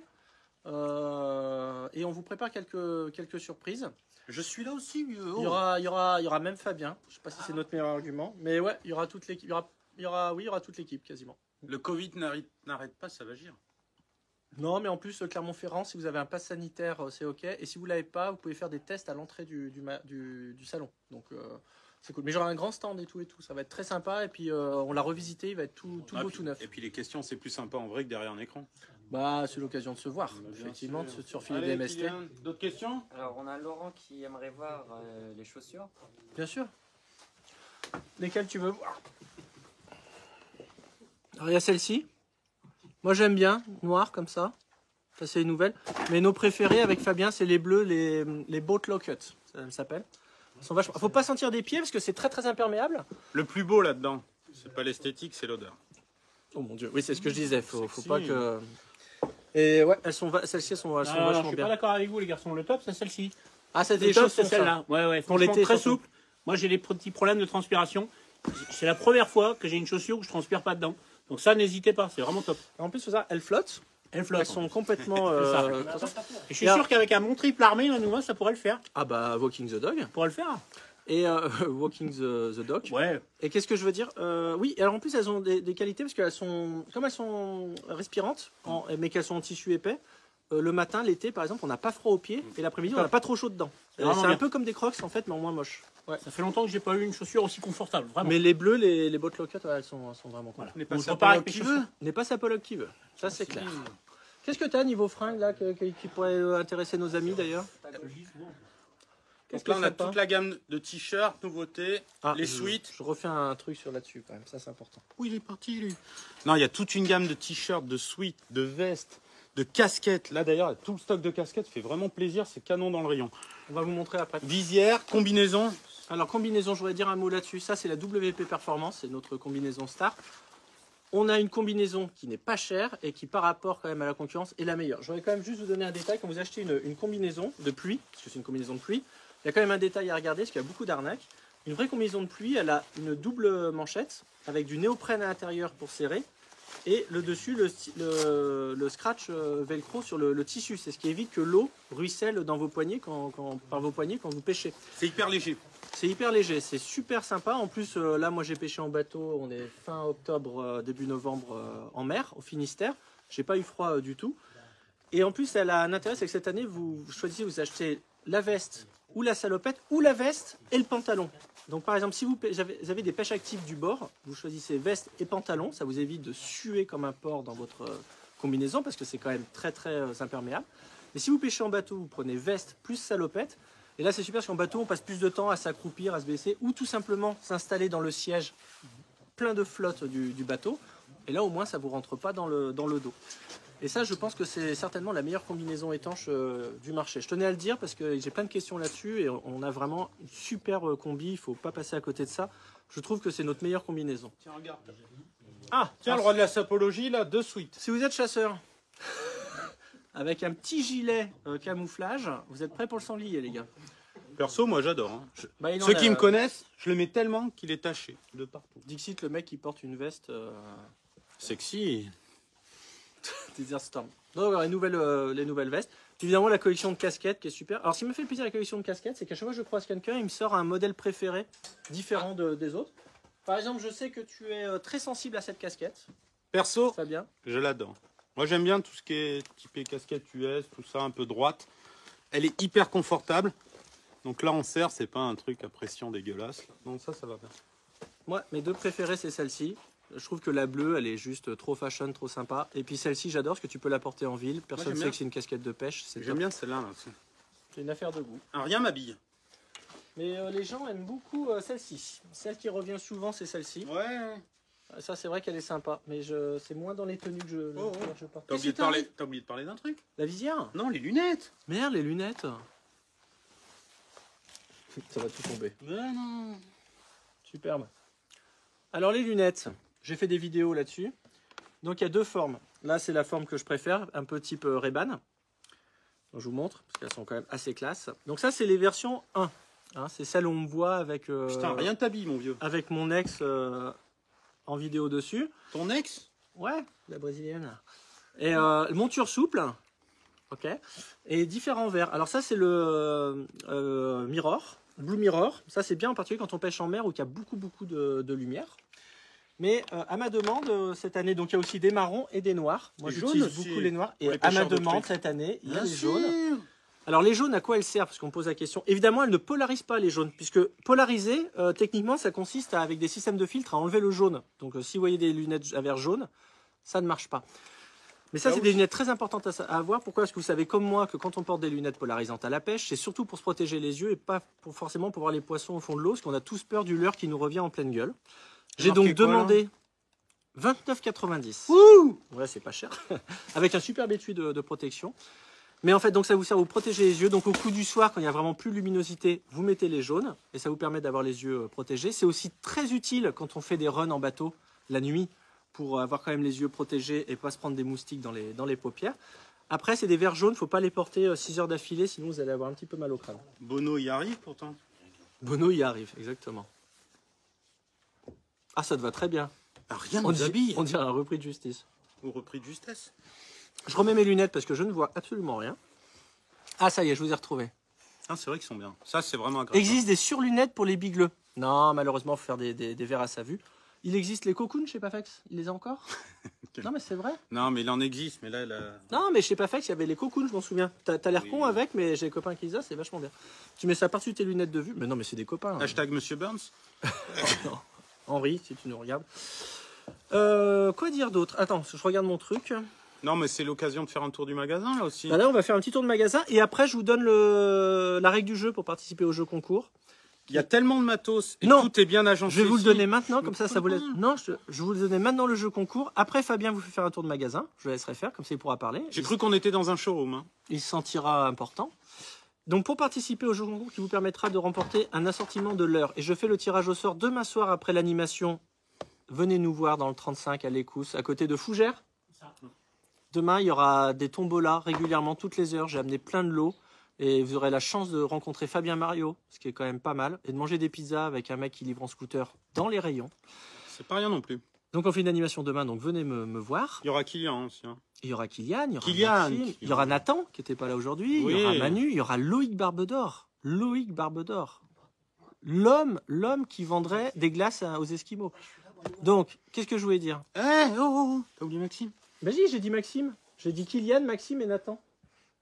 Et on vous prépare quelques surprises. Je suis là aussi. Il y aura même Fabien. Je sais pas si c'est notre meilleur argument. Mais ouais, il y aura toute l'équipe. Il y aura toute l'équipe quasiment. Le Covid n'arrête pas, ça va agir. Non, mais en plus, Clermont-Ferrand, si vous avez un pass sanitaire, c'est OK. Et si vous l'avez pas, vous pouvez faire des tests à l'entrée du salon. Donc, c'est cool. Mais j'aurai un grand stand et tout. Ça va être très sympa. Et puis, on l'a revisité. Il va être tout beau, tout neuf. Et puis les questions, c'est plus sympa en vrai que derrière un écran. Bah, c'est l'occasion de se voir. Effectivement, de se surfiler des MST. Kylian, d'autres questions? Alors, on a Laurent qui aimerait voir les chaussures. Bien sûr. Lesquelles tu veux voir? Alors, il y a celle-ci. Moi j'aime bien, noir comme ça. Ça c'est une nouvelle. Mais nos préférés avec Fabien, c'est les bleus, les Boat Locket, ça s'appelle. Ils sont vachement... Faut pas sentir des pieds parce que c'est très très imperméable. Le plus beau là-dedans, c'est pas l'esthétique, c'est l'odeur. Oh mon dieu, oui c'est ce que je disais. Faut Sexy. pas que. Et ouais, celles-ci sont Alors, je vachement suis bien. pas d'accord avec vous, les garçons. Le top, c'est celle-ci. Ah, c'est Le des top, choses c'est celle-là. Ouais, ouais. Pour Franchement, l'été, très surtout. souple. Moi, j'ai des petits problèmes de transpiration. C'est la première fois que j'ai une chaussure où je transpire pas dedans. Donc ça, n'hésitez pas, c'est vraiment top. En plus, ça, elles flottent. Elle flotte. Elles sont complètement. Et je suis sûr qu'avec un mon triple armé, là, nous, ça pourrait le faire. Ah bah Walking the Dog. Pourrait le faire. Et Walking the Dog. Ouais. Et qu'est-ce que je veux dire Oui, alors en plus elles ont des qualités parce qu'elles sont, comme elles sont respirantes, mais qu'elles sont en tissu épais. Le matin, l'été par exemple, on n'a pas froid aux pieds et l'après-midi on n'a pas trop chaud dedans. C'est vraiment un bien. peu comme des Crocs en fait, mais en moins moche. Ouais. Ça fait longtemps que j'ai pas eu une chaussure aussi confortable, vraiment. Mais les bleus, les Boat Locket, elles sont vraiment cool. Voilà. n'est pas Donc, je ça repars pour avec mes qui chaussures. veut. N'est pas Sapologue qui veut, ça c'est clair. Qu'est-ce que tu as niveau fringues là qui pourrait intéresser nos amis d'ailleurs? Donc là, on a toute la gamme de t-shirts, nouveautés, Ah, les suites. Je refais un truc sur là-dessus quand même, ça c'est important. Oui, il est parti, lui. Non, il y a toute une gamme de t-shirts, de suites, de vestes, de casquettes. Là, d'ailleurs, tout le stock de casquettes fait vraiment plaisir. C'est canon dans le rayon. On va vous montrer après. Visière, combinaison. Alors combinaison, je voudrais dire un mot là-dessus. Ça c'est la WP Performance, c'est notre combinaison star. On a une combinaison qui n'est pas chère et qui par rapport quand même à la concurrence est la meilleure. Je voudrais quand même juste vous donner un détail. Quand vous achetez une combinaison de pluie, parce que c'est une combinaison de pluie, il y a quand même un détail à regarder parce qu'il y a beaucoup d'arnaques. Une vraie combinaison de pluie, elle a une double manchette avec du néoprène à l'intérieur pour serrer et le dessus le scratch velcro sur le tissu. C'est ce qui évite que l'eau ruisselle dans vos poignets par vos poignets quand vous pêchez. C'est hyper léger. C'est hyper léger, c'est super sympa. En plus, là, moi, j'ai pêché en bateau. On est fin octobre, début novembre en mer, au Finistère. J'ai pas eu froid du tout. Et en plus, elle a un intérêt, c'est que cette année, vous choisissez, vous achetez la veste ou la salopette ou la veste et le pantalon. Donc, par exemple, si vous avez des pêches actives du bord, vous choisissez veste et pantalon. Ça vous évite de suer comme un porc dans votre combinaison parce que c'est quand même très, très imperméable. Mais si vous pêchez en bateau, vous prenez veste plus salopette. Et là, c'est super parce qu'en bateau, on passe plus de temps à s'accroupir, à se baisser, ou tout simplement s'installer dans le siège plein de flotte du bateau. Et là, au moins, ça ne vous rentre pas dans le dos. Et ça, je pense que c'est certainement la meilleure combinaison étanche du marché. Je tenais à le dire parce que j'ai plein de questions là-dessus et on a vraiment une super combi. Il ne faut pas passer à côté de ça. Je trouve que c'est notre meilleure combinaison. Tiens, regarde. Ah, Tiens, le roi de la sapologie, là, deux suites. si vous êtes chasseur, avec un petit gilet camouflage, vous êtes prêts pour le sanglier, les gars. Perso, moi, j'adore. Hein. Bah, il en Ceux a- qui me connaissent, je le mets tellement qu'il est taché de partout. Dixit, le mec qui porte une veste Sexy. Desert Storm. Donc, alors, les nouvelles vestes. Puis, évidemment, la collection de casquettes qui est super. Alors, ce qui me fait plaisir, la collection de casquettes, c'est qu'à chaque fois que je croise quelqu'un, il me sort un modèle préféré différent des autres. Par exemple, je sais que tu es très sensible à cette casquette, Perso, Fabien. je l'adore. Moi, j'aime bien tout ce qui est typé casquette US, tout ça, un peu droite. Elle est hyper confortable. Donc là, on serre, c'est pas un truc à pression dégueulasse. Non, ça va bien. Moi, mes deux préférées, c'est celle-ci. Je trouve que la bleue, elle est juste trop fashion, trop sympa. Et puis celle-ci, j'adore parce que tu peux la porter en ville. Personne j'aime ne sait bien. que c'est une casquette de pêche. C'est J'aime top. bien celle-là. Là, aussi. C'est une affaire de goût. Ah, rien m'habille. Mais les gens aiment beaucoup celle-ci. Celle qui revient souvent, c'est celle-ci. Ouais. Ça, c'est vrai qu'elle est sympa. Mais c'est moins dans les tenues que je porte. T'as oublié, t'as oublié de parler d'un truc? La visière? Non, les lunettes. Merde, les lunettes. Ça va tout tomber. Mais non. Superbe. Alors les lunettes, j'ai fait des vidéos là-dessus. Donc il y a deux formes. Là c'est la forme que je préfère, un peu type Ray-Ban. Donc, je vous montre, parce qu'elles sont quand même assez classe. Donc ça c'est les versions 1. Hein, c'est celle où on me voit avec, Putain, rien t'habille, mon vieux. avec mon ex en vidéo dessus. Ton ex? Ouais, la brésilienne. Et monture souple. Ok. Et différents verres. Alors ça c'est le Mirror. Blue Mirror, ça c'est bien en particulier quand on pêche en mer où il y a beaucoup de lumière. Mais à ma demande cette année, donc il y a aussi des marrons et des noirs. Moi Les j'utilise jaunes aussi, beaucoup les noirs. Et pour les à ma pêcheurs de demande trucs. cette année, il y a Bien les sûr. jaunes. Alors les jaunes, à quoi elles servent? Parce qu'on me pose la question. Évidemment, elles ne polarisent pas les jaunes, puisque polariser, techniquement, ça consiste avec des systèmes de filtres à enlever le jaune. Donc si vous voyez des lunettes à verre jaune, ça ne marche pas. Mais ça, Là c'est où des lunettes très importantes à avoir. Pourquoi? Parce que vous savez comme moi que quand on porte des lunettes polarisantes à la pêche, c'est surtout pour se protéger les yeux et pas forcément pour voir les poissons au fond de l'eau, parce qu'on a tous peur du leurre qui nous revient en pleine gueule. J'ai marqué donc quoi, là demandé 29,90. Ouh. Ouais, c'est pas cher. Avec un superbe étui de protection. Mais en fait, donc ça vous sert à vous protéger les yeux. Donc au coup du soir, quand il y a vraiment plus de luminosité, vous mettez les jaunes et ça vous permet d'avoir les yeux protégés. C'est aussi très utile quand on fait des runs en bateau la nuit pour avoir quand même les yeux protégés et pas se prendre des moustiques dans les paupières. Après, c'est des verres jaunes, faut pas les porter 6 heures d'affilée, sinon vous allez avoir un petit peu mal au crâne. Bono y arrive pourtant. Bono y arrive, exactement. Ah, ça te va très bien. Ah, rien On nous habille. dirait un repris de justice. Ou repris de justesse. Je remets mes lunettes parce que je ne vois absolument rien. Ah, ça y est, je vous ai retrouvé. Ah, c'est vrai qu'ils sont bien. Ça, c'est vraiment Il agréable. existe des surlunettes pour les bigleux. Non, malheureusement, il faut faire des verres à sa vue. Il existe les cocoons chez Pafex. Il les a encore? Non, mais c'est vrai. Non, mais il en existe. Mais là, Non, mais chez Pafex, il y avait les cocoons, je m'en souviens. T'as l'air Oui. con avec, mais j'ai des copains qui les ont, c'est vachement bien. Tu mets ça par-dessus tes lunettes de vue. Mais non, mais c'est des copains. hein. hashtag Monsieur Burns. Non. Henri, si tu nous regardes. Quoi dire d'autre? Attends, je regarde mon truc. Non, mais c'est l'occasion de faire un tour du magasin là aussi. Bah là, on va faire un petit tour de magasin et après, je vous donne la règle du jeu pour participer au jeu concours. Il y a tellement de matos et Non. tout est bien agencé. Je vais vous le ici. donner maintenant, comme Mais ça vous laisse. pourquoi Non, je vais vous le donner maintenant le jeu concours. Après, Fabien vous fait faire un tour de magasin. Je le laisserai faire, comme ça il pourra parler. J'ai cru qu'on était dans un showroom. Hein. Il se sentira important. Donc, pour participer au jeu concours qui vous permettra de remporter un assortiment de l'heure, et je fais le tirage au sort demain soir après l'animation. Venez nous voir dans le 35 à l'Écousse, à côté de Fougères. Demain, il y aura des tombolas régulièrement toutes les heures. J'ai amené plein de lots et vous aurez la chance de rencontrer Fabien Mario, ce qui est quand même pas mal, et de manger des pizzas avec un mec qui livre en scooter dans les rayons. C'est pas rien non plus. Donc on fait une animation demain, donc venez me voir. Il y aura Kylian aussi. Hein. Il y aura Kylian, il y aura Kylian, Maxime, il y aura Nathan qui n'était pas là aujourd'hui, Oui. il y aura Manu, il y aura Loïc Barbedor. Loïc Barbedor. L'homme qui vendrait des glaces aux Esquimaux. Donc, qu'est-ce que je voulais dire? Eh, oh, t'as oublié Maxime? Vas-y, j'ai dit Maxime. J'ai dit Kylian, Maxime et Nathan.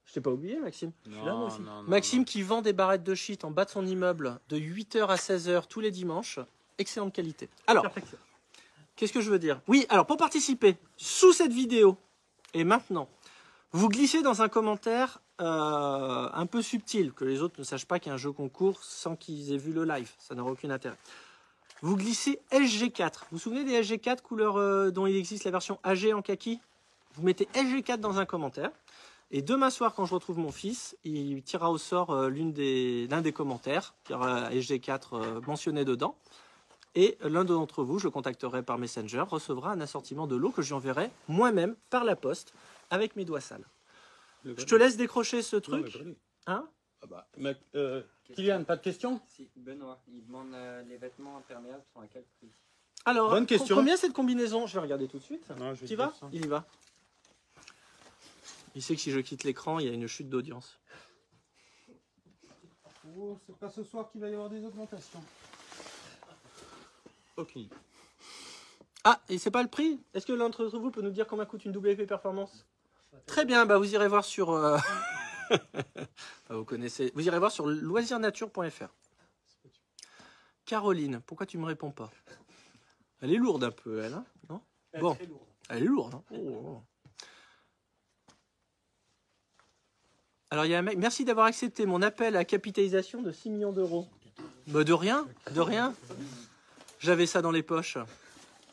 Je t'ai pas oublié, Maxime. Je suis là, moi aussi. Maxime qui vend des barrettes de shit en bas de son immeuble de 8h à 16h tous les dimanches. Excellente qualité. Alors, qu'est-ce que je veux dire? Oui, alors pour participer, sous cette vidéo, et maintenant, vous glissez dans un commentaire un peu subtil, que les autres ne sachent pas qu'il y a un jeu concours sans qu'ils aient vu le live. Ça n'aura aucun intérêt. Vous glissez SG4. Vous vous souvenez des SG4 couleurs dont il existe la version AG en kaki? Vous mettez SG4 dans un commentaire. Et demain soir, quand je retrouve mon fils, il tirera au sort l'un des commentaires, qui aura SG4 mentionné dedans. Et l'un d'entre vous, je le contacterai par Messenger, recevra un assortiment de lots que j'enverrai moi-même par la poste avec mes doigts sales. Je te laisse décrocher ce truc. Hein? Ah bah, Kylian, pas de questions? Si, Benoît, il demande les vêtements imperméables sont à quel prix? Alors, Bonne question. combien cette combinaison? Je vais regarder tout de suite. Non, je vais Tu y te vas? dire ça. Il y va. Il sait que si je quitte l'écran, il y a une chute d'audience. Oh, c'est pas ce soir qu'il va y avoir des augmentations. Ok. Ah, et c'est pas le prix? Est-ce que l'un d'entre vous peut nous dire combien coûte une WP Performance? Très bien, bah vous irez voir sur... vous connaissez. Vous irez voir sur loisirnature.fr. Caroline, pourquoi tu me réponds pas? Elle est lourde un peu, elle, hein? Non? Bon, elle est lourde. Hein? Oh. Alors, il y a un mec... Merci d'avoir accepté mon appel à capitalisation de 6 millions d'euros. Bah, de rien, de rien. J'avais ça dans les poches.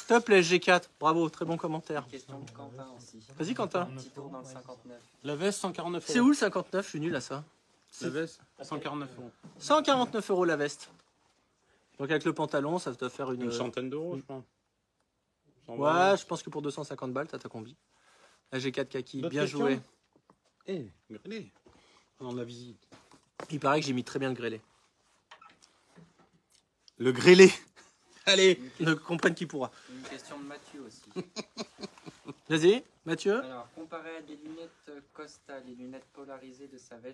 Top, la SG4. Bravo, très bon commentaire. Question de Quentin aussi. Vas-y, Quentin. Un petit tour dans le 59. La veste, 149 euros. C'est où le 59? Je suis nul à ça. La veste, 149 euros. 149 € la veste. Donc avec le pantalon, ça doit faire Une centaine d'euros, je pense. Ouais, je pense que pour 250 balles, t'as ta combi. La G4 kaki, D'autres bien questions? joué. Eh, grêlé. On en a visite. Il paraît que j'ai mis très bien le grêlé. Le grêlé. Allez. Ne comprenne qui pourra. Une question de Mathieu aussi. Vas-y, Mathieu. Alors, comparé à des lunettes Costa, les lunettes polarisées de Savage,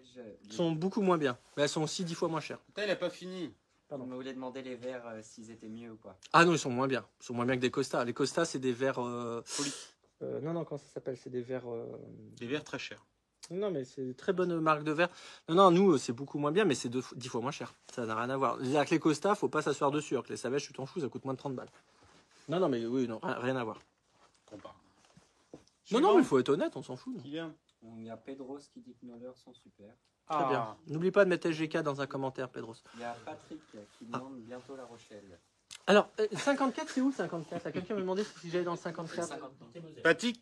Sont beaucoup moins bien. Mais elles sont aussi 10 fois moins chères. Putain, il a pas fini. Pardon. vous me voulez demander les verres s'ils étaient mieux ou quoi? Ah non, ils sont moins bien. Ils sont moins bien que des Costa. Les Costa, c'est des verres... Folie. non, comment ça s'appelle? C'est des verres... Des verres très chers. Non, mais c'est une très bonne marque de verre. Non, nous, c'est beaucoup moins bien, mais c'est 10 fois moins cher. Ça n'a rien à voir. C'est-à-dire que les Costa, faut pas s'asseoir dessus. Alors que les Savage, tu t'en fous, ça coûte moins de 30 balles. Non, mais oui, non, rien à voir. Compare. Non, mais il faut être honnête, on s'en fout. nous. Kylian. Il y a Pedros qui dit que nos leurs sont super. Très bien. N'oublie pas de mettre SGK dans un commentaire, Pedros. Il y a Patrick qui demande bientôt La Rochelle. Alors, 54, c'est où le 54 quelqu'un me demandait si j'allais dans le 54. Patrick,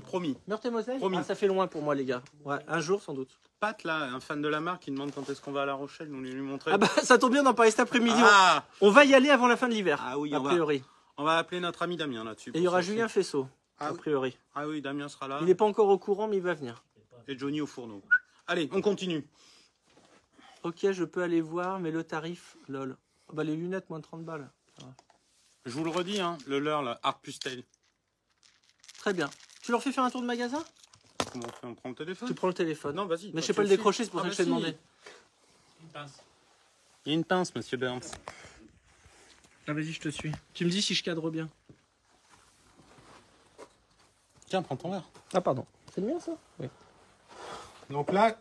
promis. Meurthe-et-Moselle Promis. Ça fait loin pour moi, les gars. Ouais, un jour, sans doute. Pat, là, un fan de la marque, il demande quand est-ce qu'on va à La Rochelle, nous lui montrer. Ah bah, ça tombe bien d'en parler cet après-midi. Ah, On va y aller avant la fin de l'hiver, Ah oui, a priori. on va appeler notre ami Damien là-dessus. Et il y aura Julien Fessot, Ah a oui. priori. Ah oui, Damien sera là. Il n'est pas encore au courant, mais il va venir. Et Johnny au fourneau. Allez, on continue. Ok, je peux aller voir, mais le tarif, lol. Ah bah, les lunettes, moins de 30 balles. Je vous le redis, hein, le leur, là, Art Pustel. Très bien. Tu leur fais faire un tour de magasin? Comment on fait? On prend le téléphone? Tu prends le téléphone. Non, vas-y. Mais je toi, sais pas tu le décrocher, c'est pour Ah, ça que bah je t'ai si. demandé. Il y a une pince, monsieur Burns. Ah, vas-y, je te suis. Tu me dis si je cadre bien. Tiens, prends ton verre. Ah, pardon. C'est le mien, ça? Oui. Donc là,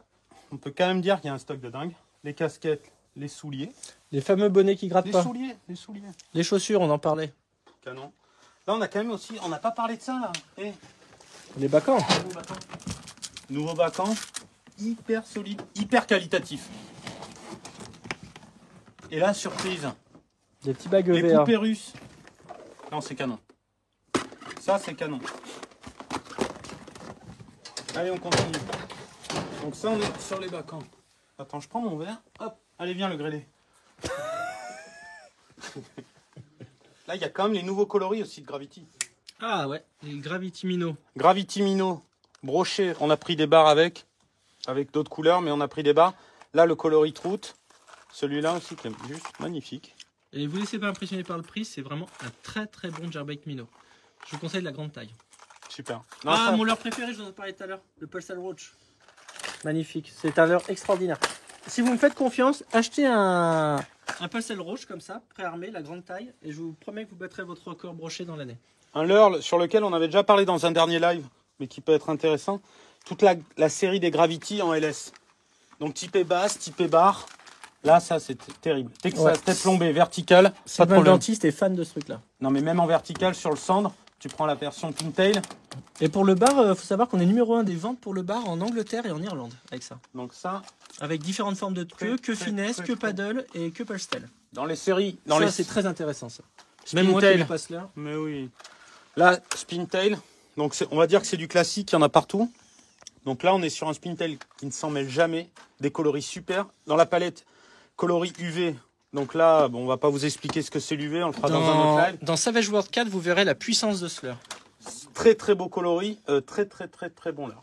on peut quand même dire qu'il y a un stock de dingue. Les casquettes, les souliers. Les fameux bonnets qui grattent Les pas. souliers, les souliers. Les chaussures, on en parlait. Canon. Là, on a quand même aussi... On n'a pas parlé de ça, là. Les bacans. Nouveau Bacan. Hyper solide, hyper qualitatif. Et là, surprise. Des petits bagues Les verts. poupées russes. Non, c'est canon. Ça, c'est canon. Allez, on continue. Donc ça, on est sur les Bacans. Attends, je prends mon verre. Hop. Allez, viens, le grêlé. Là, il y a quand même les nouveaux coloris aussi de Gravity. Ah ouais, les Gravity Mino. Gravity Mino, broché. On a pris des barres avec d'autres couleurs, mais on a pris des barres. Là, le coloris Trout. Celui-là aussi, qui est juste magnifique. Et vous laissez pas impressionner par le prix, c'est vraiment un très très bon Jerbeck Mino. Je vous conseille la grande taille. Super. Mon leurre préféré, je vous en ai parlé tout à l'heure, le Pulsar Roach. Magnifique, c'est un leurre extraordinaire. Si vous me faites confiance, achetez un Pulsar Roach comme ça, préarmé, la grande taille, et je vous promets que vous battrez votre record broché dans l'année. Un leurre sur lequel on avait déjà parlé dans un dernier live, mais qui peut être intéressant. Toute la série des Gravity en LS. Donc typé basse, typé barre. Là, ça, c'est terrible. Texas, Ouais. tête plombée, verticale, pas de Sylvain le problème. dentiste est fan de ce truc-là. Non, mais même en verticale, sur le cendre, tu prends la version Pintail. Et pour le bar, faut savoir qu'on est numéro 1 des ventes pour le bar en Angleterre et en Irlande, avec ça. Donc ça, Avec différentes formes de queue, que très, finesse, très, que très. paddle et que pastel. dans les séries... Dans Ça, les... c'est très intéressant, ça. Spintail. Même moi qui me passe l'heure. Mais oui. Là, Spintail. Donc on va dire que c'est du classique, il y en a partout. Donc là, on est sur un Spintail qui ne s'en mêle jamais. Des coloris super. Dans la palette, coloris UV. Donc là, bon, on va pas vous expliquer ce que c'est l'UV, on le fera dans un autre live. Dans Savage World 4, vous verrez la puissance de ce leurre. Très très beau coloris, très très très très bon là.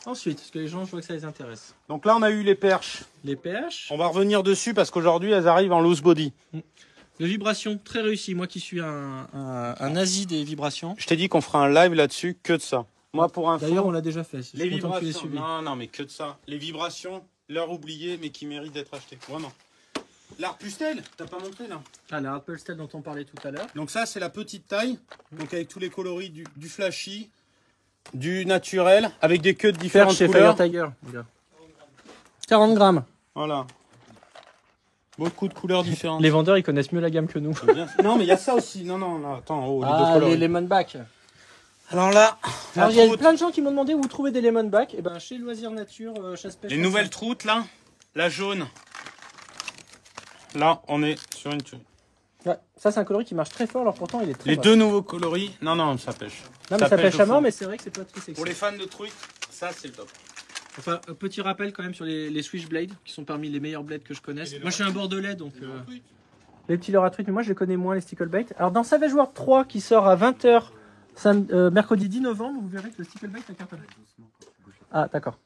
Ensuite, parce que les gens, je vois que ça les intéresse. Donc là, on a eu les perches. Les PH, On va revenir dessus parce qu'aujourd'hui, elles arrivent en loose body. de vibrations, très réussi. Moi qui suis un nazi des vibrations. Je t'ai dit qu'on fera un live là-dessus, que de ça. Moi, pour info, D'ailleurs, on l'a déjà fait. Je les suis content que tu l'aies vibrations. suivi. Non, non, mais que de ça. Les vibrations, l'heure oubliée, mais qui méritent d'être achetées. Vraiment. L'art Pustel, t'as pas montré là. Ah, la Apple Style dont on parlait tout à l'heure. Donc ça, c'est la petite taille. Donc avec tous les coloris du flashy, du naturel, avec des queues de différentes Perche chez couleurs. Fire Tiger. les gars. 40 grammes. Voilà. Beaucoup de couleurs différentes. Les vendeurs, ils connaissent mieux la gamme que nous. C'est bien. Non, mais il y a ça aussi. Non, non, non, attends, oh, les deux Ah, coloris. les Lemonback. Alors là, Alors, la il y a troute. plein de gens qui m'ont demandé où trouver des Lemonback. Et ben, chez Loisirs Nature, Chasse-Pêche. Les nouvelles troutes là, la jaune. Là, on est sur une truite. Ouais, ça, c'est un coloris qui marche très fort, alors pourtant, il est très Les moche. deux nouveaux coloris. Non, non, ça pêche. Non, mais ça pêche au à mort, fond. mais c'est vrai que c'est pas très sexy. Pour les fans de truites, ça c'est le top. Enfin, un petit rappel quand même sur les Switchblade, qui sont parmi les meilleurs blades que je connaisse. Moi, je suis un Bordelais, donc... Les petits leurres à truite, mais moi, je les connais moins, les Sticklebait. Alors, dans Savage World 3, qui sort à 20h, mercredi 10 novembre, vous verrez que le Sticklebait a cartonné. Ah, d'accord.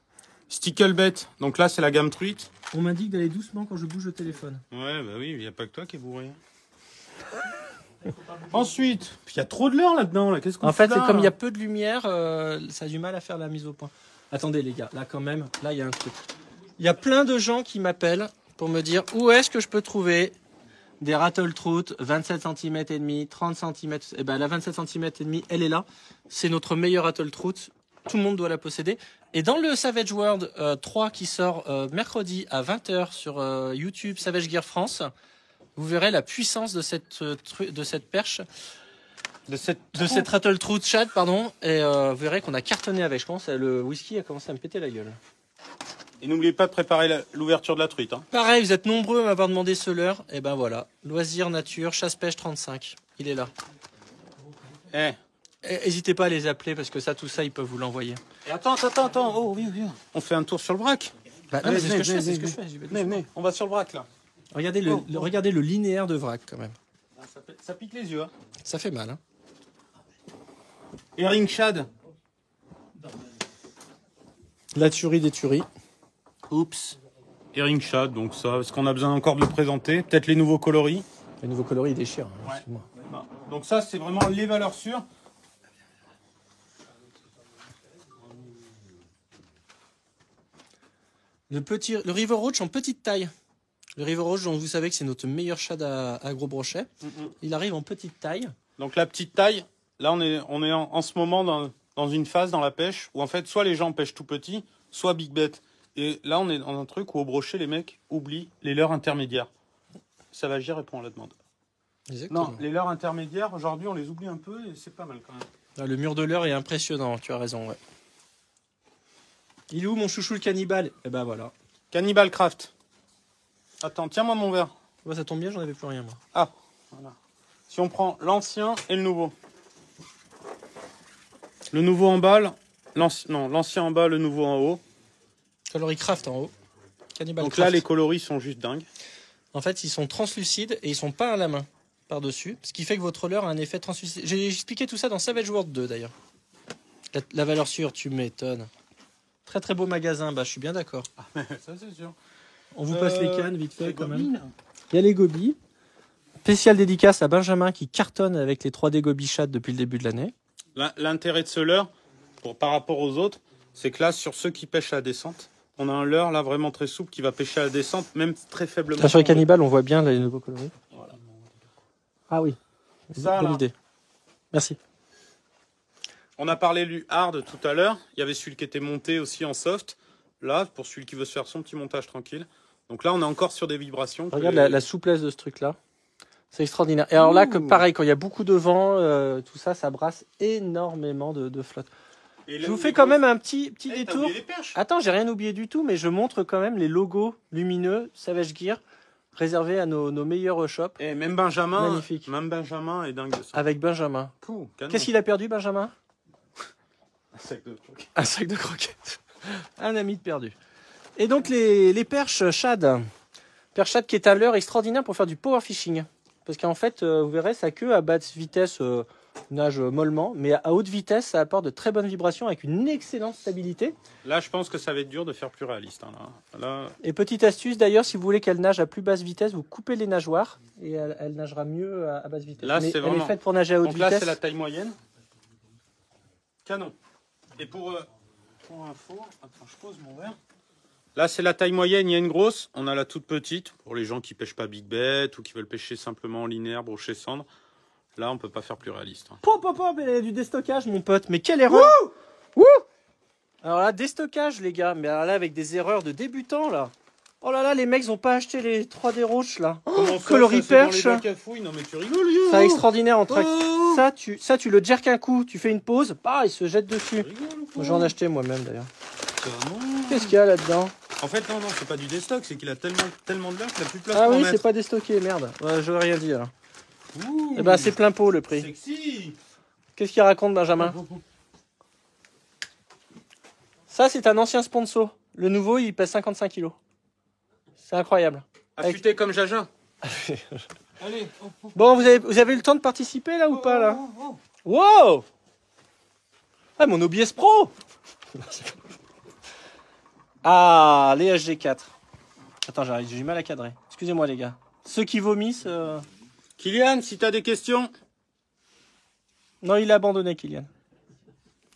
Sticklebait, donc là c'est la gamme truite. On m'indique d'aller doucement quand je bouge le téléphone. Ouais, bah oui, il n'y a pas que toi qui est bourré. Ensuite, il y a trop de leurre là-dedans. Là. Qu'est-ce qu'on En fait, fout c'est là comme il y a peu de lumière, ça a du mal à faire la mise au point. Attendez les gars, là quand même, là il y a un truc. Il y a plein de gens qui m'appellent pour me dire où est-ce que je peux trouver des Rattletrout 27 cm et demi, 30 cm. Et ben la 27 cm et demi, elle est là. C'est notre meilleure Rattletrout. Tout le monde doit la posséder. Et dans le Savage World 3 qui sort mercredi à 20h sur YouTube Savage Gear France, vous verrez la puissance de cette perche. De cette Rattletrout Chad, pardon, et vous verrez qu'on a cartonné avec. Je pense que le whisky a commencé à me péter la gueule. Et n'oubliez pas de préparer l'ouverture de la truite. Hein. Pareil, vous êtes nombreux à m'avoir demandé ce leurre. Et ben voilà, loisir, nature, chasse-pêche 35. Il est là. N'hésitez pas à les appeler parce que ça, tout ça, ils peuvent vous l'envoyer. Et attends. Oh, oui. On fait un tour sur le vrac. Bah, non, mais c'est ce que je fais, c'est ce que je fais. J'y vais doucement. Mais, on va sur le vrac là. Regardez regardez le linéaire de vrac quand même. Ça pique les yeux. Hein. Ça fait mal. Hein. Herring shad. La tuerie des tueries. Oups. Herring shad, donc ça, est-ce qu'on a besoin encore de le présenter? Peut-être les nouveaux coloris. Les nouveaux coloris, ils déchirent. Hein, Ouais. excuse-moi. Donc ça, c'est vraiment les valeurs sûres. Le River Roach en petite taille. Le River Roach, dont vous savez que c'est notre meilleur shad à gros brochet. Il arrive en petite taille. Donc la petite taille, là on est en ce moment dans une phase dans la pêche où en fait soit les gens pêchent tout petit, soit big bet. Et là on est dans un truc où au brochet les mecs oublient les leurres intermédiaires. Ça va, j'y réponds à la demande. Exactement. Non, les leurres intermédiaires, aujourd'hui on les oublie un peu et c'est pas mal quand même. Ah, le mur de leurre est impressionnant, tu as raison. Ouais. Il est où mon chouchou le cannibale? Eh ben voilà. Cannibal Craft. Attends, tiens-moi mon verre. Ouais, ça tombe bien, j'en avais plus rien moi. Ah, voilà. Si on prend l'ancien et le nouveau. Le nouveau en bas, l'ancien en bas, le nouveau en haut. Coloris Craft en haut. Cannibal Donc Craft. là, les coloris sont juste dingues. En fait, ils sont translucides et ils sont peints à la main par-dessus. Ce qui fait que votre leurre a un effet translucide. J'ai expliqué tout ça dans Savage World 2 d'ailleurs. La valeur sûre, tu m'étonnes. Très très beau magasin, bah je suis bien d'accord. Ça c'est sûr. On vous passe les cannes vite fait les quand gobies, même. là. Il y a les gobies. Spécial dédicace à Benjamin qui cartonne avec les 3D gobies chat depuis le début de l'année. L'intérêt de ce leurre, par rapport aux autres, c'est que là, sur ceux qui pêchent à la descente, on a un leurre là vraiment très souple qui va pêcher à la descente, même très faiblement. Là, sur les cannibales, on voit bien les nouveaux coloris. Voilà. Ah oui, Ça, bonne là. idée. Merci. On a parlé du hard tout à l'heure. Il y avait celui qui était monté aussi en soft. Là, pour celui qui veut se faire son petit montage tranquille. Donc là, on est encore sur des vibrations. Regarde la souplesse de ce truc-là. C'est extraordinaire. Et alors là, que pareil, quand il y a beaucoup de vent, tout ça, ça brasse énormément de flotte. Je vous fais quand même un petit détour. Attends, j'ai rien oublié du tout, mais je montre quand même les logos lumineux Savage Gear réservés à nos meilleurs shops. Et même Benjamin, Magnifique. Même Benjamin est dingue de ça. Avec Benjamin. Pouh, canon. Qu'est-ce qu'il a perdu, Benjamin? Un sac de croquettes. Un sac de croquettes. Un ami de perdu. Et donc les perches shad. Perche shad qui est un leurre extraordinaire pour faire du power fishing. Parce qu'en fait, vous verrez, sa queue à basse vitesse nage mollement, mais à haute vitesse, ça apporte de très bonnes vibrations avec une excellente stabilité. Là, je pense que ça va être dur de faire plus réaliste. Hein, là. Et petite astuce d'ailleurs, si vous voulez qu'elle nage à plus basse vitesse, vous coupez les nageoires et elle nagera mieux à basse vitesse. Là, mais c'est elle vraiment... est faite pour nager à haute Donc là, vitesse. c'est la taille moyenne. Canon. Et pour info, attends, je pose mon verre. Là, c'est la taille moyenne, il y a une grosse. On a la toute petite, pour les gens qui pêchent pas big bet ou qui veulent pêcher simplement en linéaire, brochet cendre. Là, on peut pas faire plus réaliste. Hein. Pop, mais il y a du déstockage, mon pote. Mais quelle erreur! Wouh! Alors là, déstockage, les gars. Mais alors là, avec des erreurs de débutants, là. Oh là là, les mecs, ils ont pas acheté les 3D Roach, là. Comment ça, coloris ça, c'est dans perche. les bacs à fouilles? Non, mais tu rigoles, yo. C'est extraordinaire en track. Oh. Ça, tu le jerk un coup, tu fais une pause, bah, il se jette dessus. Tu rigoles ou quoi? J'en ai acheté moi-même d'ailleurs. Non. Qu'est-ce qu'il y a là-dedans? En fait, non, c'est pas du déstock, c'est qu'il a tellement de leurre qu'il a plus de place Ah pour en oui, mettre. c'est pas déstocké, merde. Ouais, j'aurais rien dit alors. Ouh, Eh ben, c'est plein pot le prix. sexy. Qu'est-ce qu'il raconte, Benjamin? Ça, c'est un ancien sponsor. Le nouveau, il pèse 55 kilos. C'est incroyable. Affûté comme Jaja. Allez. Bon, vous avez eu le temps de participer là ou pas là? Wow! Ah, mon OBS Pro! Ah, les HG4. Attends, j'arrive, j'ai du mal à cadrer. Excusez-moi les gars. Ceux qui vomissent... Kylian, si t'as des questions. Non, il a abandonné, Kylian.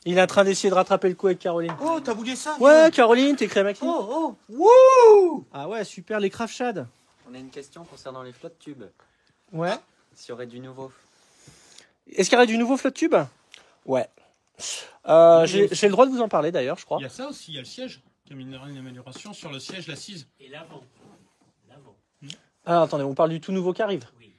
Il est en train d'essayer de rattraper le coup avec Caroline. Oh, t'as voulu ça? Ouais, Caroline, t'es créé Maxime. Oh, Wouh! Ah ouais, super, les craft shad. on a une question concernant les flottes tubes. Ouais. S'il y aurait du nouveau. Est-ce qu'il y aurait du nouveau flotte tube? Ouais. J'ai le droit de vous en parler d'ailleurs, je crois. Il y a ça aussi, il y a le siège. Qui a une amélioration sur le siège, l'assise. Et l'avant. Ah, attendez, on parle du tout nouveau qui arrive. Oui.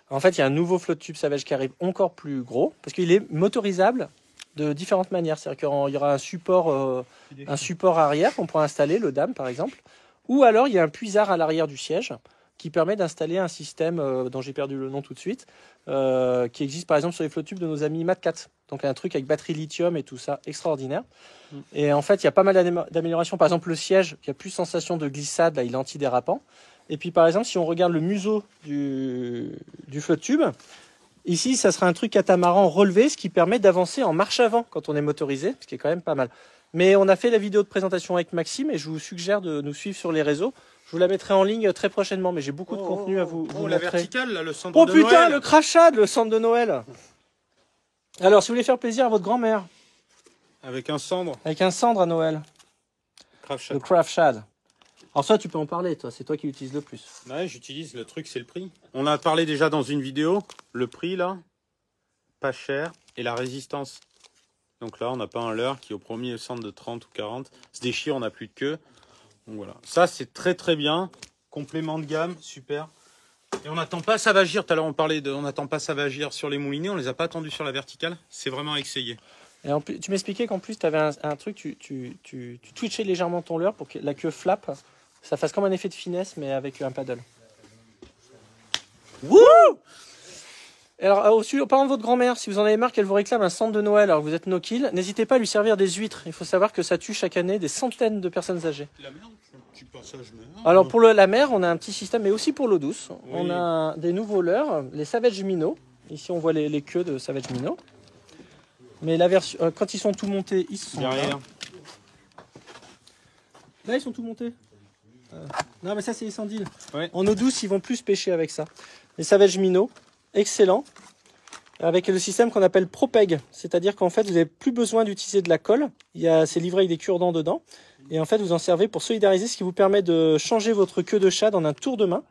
En fait, il y a un nouveau flotte tube Savage qui arrive encore plus gros, parce qu'il est motorisable de différentes manières. C'est-à-dire qu'il y aura un support arrière qu'on pourra installer, le dame par exemple. Ou alors il y a un puisard à l'arrière du siège qui permet d'installer un système dont j'ai perdu le nom tout de suite, qui existe par exemple sur les flottes-tubes de nos amis Mat4. Donc un truc avec batterie lithium et tout ça, extraordinaire. Et en fait, il y a pas mal d'améliorations. Par exemple, le siège, il n'y a plus sensation de glissade, là, il est antidérapant. Et puis par exemple, si on regarde le museau du flotte-tube, ici, ça sera un truc catamaran relevé, ce qui permet d'avancer en marche avant quand on est motorisé, ce qui est quand même pas mal. Mais on a fait la vidéo de présentation avec Maxime et je vous suggère de nous suivre sur les réseaux. Je vous la mettrai en ligne très prochainement, mais j'ai beaucoup de contenu à vous la montrer. verticale, là, le centre Oh de putain, Noël. le crachad, le centre de Noël. Alors, si vous voulez faire plaisir à votre grand-mère, Avec un cendre. avec un cendre à Noël, Craft Shop. le craft shad. Alors ça, tu peux en parler, toi. C'est toi qui l'utilises le plus. Ouais, j'utilise. Le truc, c'est le prix. On a parlé déjà dans une vidéo. Le prix, là, pas cher. Et la résistance. Donc là, on n'a pas un leurre qui, au premier centre de 30 ou 40, se déchire, on n'a plus de queue. Donc voilà. Ça, c'est très très bien. Complément de gamme, super. Et on n'attend pas ça vagir. Tout à l'heure, on parlait de on n'attend pas ça vagir sur les moulinets. On les a pas attendus sur la verticale. C'est vraiment essayé. Et en plus, tu m'expliquais qu'en plus, tu avais un truc, tu twitchais légèrement ton leurre pour que la queue flappe. Ça fasse comme un effet de finesse, mais avec un paddle. Wouh! Alors, en parlant de votre grand-mère, si vous en avez marre qu'elle vous réclame un centre de Noël alors que vous êtes no-kill, n'hésitez pas à lui servir des huîtres. Il faut savoir que ça tue chaque année des centaines de personnes âgées. La merde, tu passages, mais... Alors pour la mer, on a un petit système, mais aussi pour l'eau douce. Oui. On a des nouveaux leurres, les Savage Minnow. Ici, on voit les queues de Savage Minnow. Mais la version, quand ils sont tout montés, ils sont derrière. là. Là, ils sont tout montés. Non, mais ça, c'est les sandiles. Ouais. En eau douce, ils vont plus pêcher avec ça. Les Savage Minnow, excellent. Avec le système qu'on appelle ProPeg. C'est-à-dire qu'en fait, vous n'avez plus besoin d'utiliser de la colle. C'est livré avec des cure-dents dedans. Et en fait, vous en servez pour solidariser, ce qui vous permet de changer votre queue de chat en un tour de main.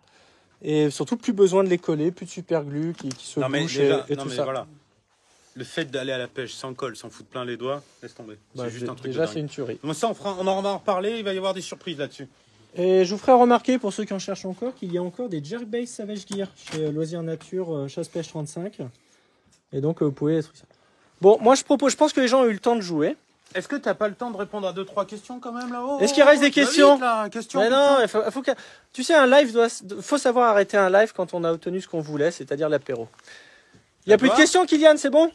Et surtout, plus besoin de les coller, plus de superglue qui se bouche et tout ça. Voilà. Le fait d'aller à la pêche sans colle, s'en foutre plein les doigts, laisse tomber. Bah, C'est juste un truc déjà, de c'est dingue. une tuerie. Donc ça, on en va en reparler, il va y avoir des surprises là-dessus. Et je vous ferai remarquer, pour ceux qui en cherchent encore, qu'il y a encore des Jerkbait Savage Gear chez Loisirs Nature, Chasse-Pêche 35. Et donc, vous pouvez être... Bon, moi, je pense que les gens ont eu le temps de jouer. Est-ce que t'as pas le temps de répondre à 2-3 questions quand même là-haut? Est-ce qu'il reste des questions? Question, Mais non, tu sais, un live faut savoir arrêter un live quand on a obtenu ce qu'on voulait, c'est-à-dire l'apéro. Il n'y a plus de questions, Kylian, c'est bon?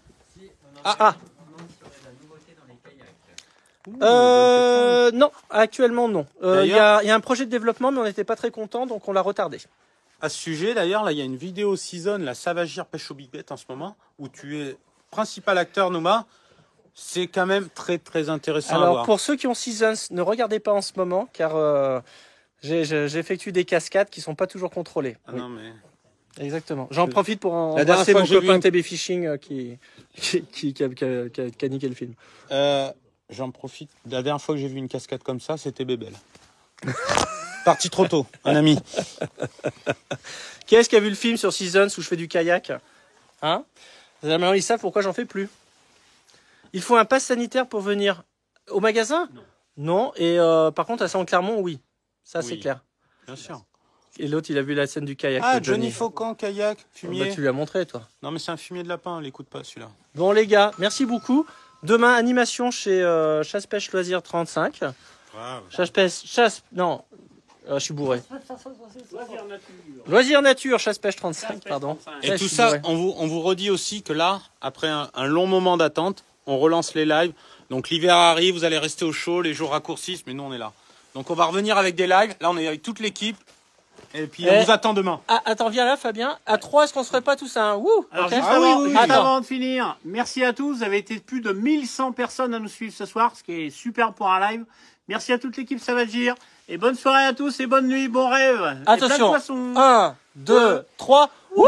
Non, actuellement non. Il y a un projet de développement, mais on n'était pas très content, donc on l'a retardé. À ce sujet, d'ailleurs, là, il y a une vidéo Season, la Savagir pêche au big bet en ce moment, où tu es principal acteur, Nouma. C'est quand même très très intéressant à voir. Alors pour ceux qui ont Seasons, ne regardez pas en ce moment, car j'effectue des cascades qui sont pas toujours contrôlées. Ah Oui. non, mais... Exactement. J'en profite pour La dernière embrasser fois mon que j'ai copain vu TB Fishing qui a niqué le film. J'en profite. La dernière fois que j'ai vu une cascade comme ça, c'était Bébel. Parti trop tôt, un ami. Qui est-ce qui a vu le film sur Seasons où je fais du kayak? Hein? Maintenant ils savent pourquoi j'en fais plus. Il faut un pass sanitaire pour venir au magasin? Non. Et par contre à Saint-Clermont, oui. Ça c'est Oui. clair. Bien sûr. Et l'autre il a vu la scène du kayak. Ah, de Johnny Faucan, kayak, fumier. Bah, tu lui as montré toi. Non, mais c'est un fumier de lapin, l'écoute pas celui-là. Bon les gars, merci beaucoup. Demain animation chez Chasse-Pêche Loisirs 35. Non, je suis bourré. Loisirs Nature, Chasse-Pêche 35, pardon. Et Ouais, tout je suis ça, bourré. on vous redit aussi que là, après un long moment d'attente, on relance les lives. Donc l'hiver arrive, vous allez rester au chaud, les jours raccourcissent, mais nous on est là. Donc on va revenir avec des lives. Là, on est avec toute l'équipe. Et puis on vous attend demain. Ah, attends, viens là, Fabien. À 3, est-ce qu'on se ferait pas tous un wouh? Alors Ok. juste, Ah oui, avant, oui, juste oui. avant de finir, merci à tous. Vous avez été plus de 1100 personnes à nous suivre ce soir, ce qui est super pour un live. Merci à toute l'équipe Savagir. Et bonne soirée à tous et bonne nuit, bon rêve. Et plein de Attention. poissons. 1, 2, 3. Wouh!